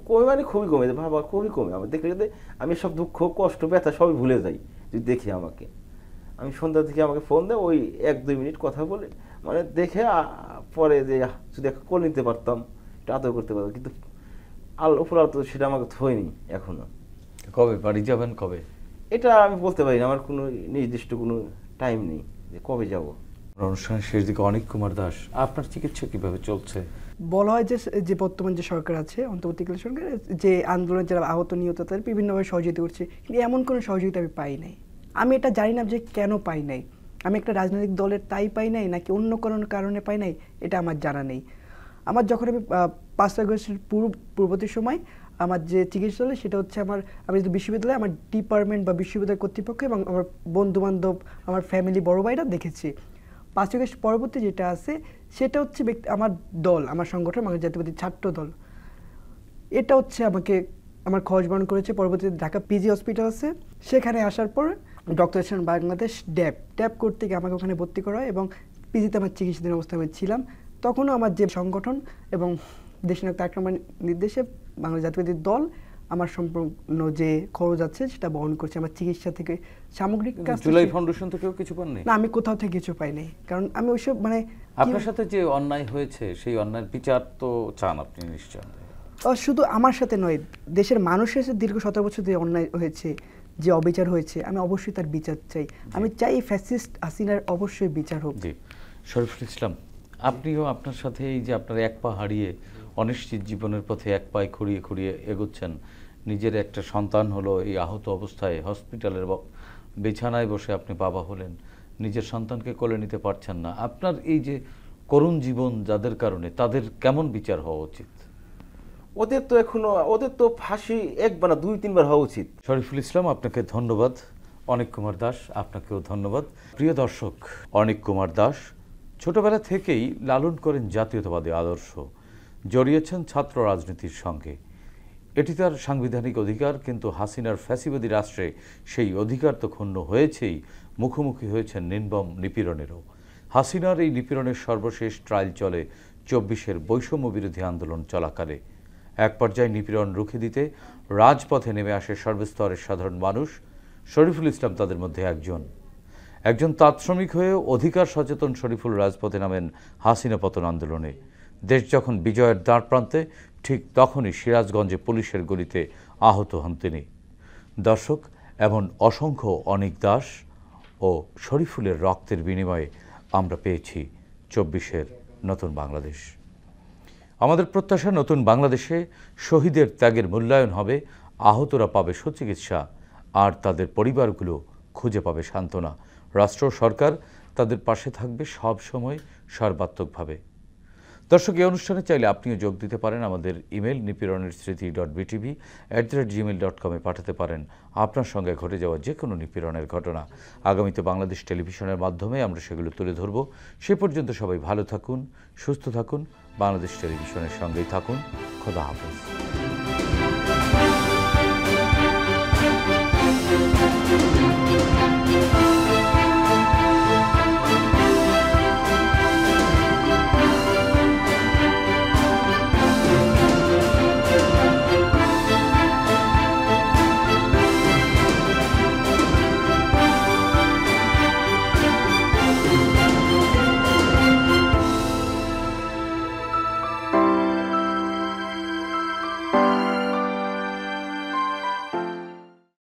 কমে, মানে খুবই কমে, ভাবা খুবই কমে। আমার দেখলে আমি সব দুঃখ কষ্ট ব্যথা সবই ভুলে যাই যদি দেখি আমাকে। আমি সন্ধ্যার দিকে আমাকে ফোন দেয়, ওই 1-2 মিনিট কথা বলে মানে দেখে পরে যে যদি কোল নিতে পারতাম, একটু আদর করতে পারতাম, কিন্তু উপরাল তো সেটা আমাকে থইনি এখনো। কবে বাড়ি যাবেন, কবে? এটা আমি বলতে পারি না, আমার কোনো নির্দিষ্ট কোনো টাইম নেই যে কবে যাব। অনুষ্ঠানের শেষ দিকে অনিক কুমার দাস, আপনার চিকিৎসা কিভাবে চলছে? বলা হয় যে বর্তমান যে সরকার আছে, অন্তর্বর্তীকালীন সরকার, যে আন্দোলনে যারা আহত নিহত তাদের বিভিন্নভাবে সহযোগিতা করছে, কিন্তু এমন কোনো সহযোগিতা আমি পাই নাই। আমি এটা জানি না যে কেন পাই নাই, আমি একটা রাজনৈতিক দলের তাই পাই নাই নাকি অন্য কোনো কারণে পাই নাই, এটা আমার জানা নেই। আমার যখন আমি 5 আগস্টের পূর্ববর্তী সময় আমার যে চিকিৎসা হলো সেটা হচ্ছে আমি যদি বিশ্ববিদ্যালয়ে আমার ডিপার্টমেন্ট বা বিশ্ববিদ্যালয় কর্তৃপক্ষ এবং আমার বন্ধুবান্ধব, আমার ফ্যামিলি, বড় ভাইরা দেখেছি। 5 আগস্ট পরবর্তী যেটা আছে সেটা হচ্ছে আমার দল, আমার সংগঠন বাংলাদেশ জাতীয়তাবাদী ছাত্র দল, এটা হচ্ছে আমার খরচ বহন করেছে। পরবর্তীতে ঢাকা পিজি হসপিটাল আছে, সেখানে আসার পর ডক্টর বাংলাদেশ ড্যাপ করতে গিয়ে আমাকে ওখানে ভর্তি করা হয় এবং পিজিতে আমার চিকিৎসাধীন অবস্থায় আমি ছিলাম। তখনও আমার যে সংগঠন এবং দেশনায়ক তারেক রহমানের নির্দেশে বাংলাদেশ জাতীয়তাবাদী দল আমার সম্পূর্ণ যে খরচ আছে সেটা বহন করছে, আমার চিকিৎসা থেকে সামগ্রিক কাজ। জুলাই ফাউন্ডেশন থেকেও কিছু পাননি? না, আমি কোথাও থেকে কিছু পাই নাই, কারণ আমি ওইসব মানে আপনার সাথে যে অন্যায় হয়েছে সেই অন্যায়ের বিচার তো চান আপনি নিশ্চয়? শুধু আমার সাথে নয়, দেশের মানুষের সাথে দীর্ঘ 17 বছর ধরে অন্যায় হয়েছে, যে অবিচার হয়েছে আমি অবশ্যই তার বিচার চাই। আমি চাই ফ্যাসিস্ট হাসিনার অবশ্যই বিচার হোক। জি, শরীফুল ইসলাম, আপনিও আপনার সাথে এই যে আপনার এক পা হারিয়ে অনিশ্চিত জীবনের পথে এক পায়ে খুঁড়িয়ে খুঁড়িয়ে এগোচ্ছেন, নিজের একটা সন্তান হলো এই আহত অবস্থায় হসপিটালের বিছানায় বসে আপনি বাবা হলেন, নিজের সন্তানকে কোলে নিতে পারছেন না, আপনার এই যে করুণ জীবন যাদের কারণে, তাদের কেমন বিচার হওয়া উচিত? ওদের তো ফাঁসি একবার না 2-3 বার হওয়া উচিত। শরীফুল ইসলাম, আপনাকে ধন্যবাদ। অনিক কুমার দাস, আপনাকেও ধন্যবাদ। প্রিয় দর্শক, অনিক কুমার দাস ছোটবেলা থেকেই লালন করেন জাতীয়তাবাদী আদর্শ, জড়িয়েছেন ছাত্র রাজনীতির সঙ্গে। এটি তার সাংবিধানিক অধিকার, কিন্তু হাসিনার ফ্যাসিবাদী রাষ্ট্রে সেই অধিকার তো ক্ষুণ্ণ হয়েছেই, মুখোমুখি হয়েছেন নির্মম নিপীড়নেরও। হাসিনার এই নিপীড়নের সর্বশেষ ট্রায়াল চলে 24-এর বৈষম্য বিরোধী আন্দোলন চলাকালে। এক পর্যায়ে নিপীড়ন রুখে দিতে রাজপথে নেমে আসে সর্বস্তরের সাধারণ মানুষ। শরীফুল ইসলাম তাদের মধ্যে একজন তাঁত শ্রমিক হয়ে অধিকার সচেতন শরীফুল রাজপথে নামেন হাসিনা পতন আন্দোলনে। দেশ যখন বিজয়ের দ্বারপ্রান্তে, ঠিক তখনই সিরাজগঞ্জে পুলিশের গুলিতে আহত হন তিনি। দর্শক, এমন অসংখ্য অনিক দাস ও শরীফুলের রক্তের বিনিময়ে আমরা পেয়েছি 24-এর নতুন বাংলাদেশ। আমাদের প্রত্যাশা, নতুন বাংলাদেশে শহীদের ত্যাগের মূল্যায়ন হবে, আহতরা পাবে সুচিকিৎসা, আর তাদের পরিবারগুলো খুঁজে পাবে সান্ত্বনা। রাষ্ট্র সরকার তাদের পাশে থাকবে সব সময়, সর্বাত্মকভাবে। দর্শক, এই অনুষ্ঠানে চাইলে আপনিও যোগ দিতে পারেন। আমাদের ইমেল nipironersmriti.btv@gmail.com-এ পাঠাতে পারেন আপনার সঙ্গে ঘটে যাওয়া যে কোনো নিপীড়নের ঘটনা। আগামীতে বাংলাদেশ টেলিভিশনের মাধ্যমে আমরা সেগুলো তুলে ধরব। সে পর্যন্ত সবাই ভালো থাকুন, সুস্থ থাকুন, বাংলাদেশ টেলিভিশনের সঙ্গেই থাকুন। খোদা হাফেজ।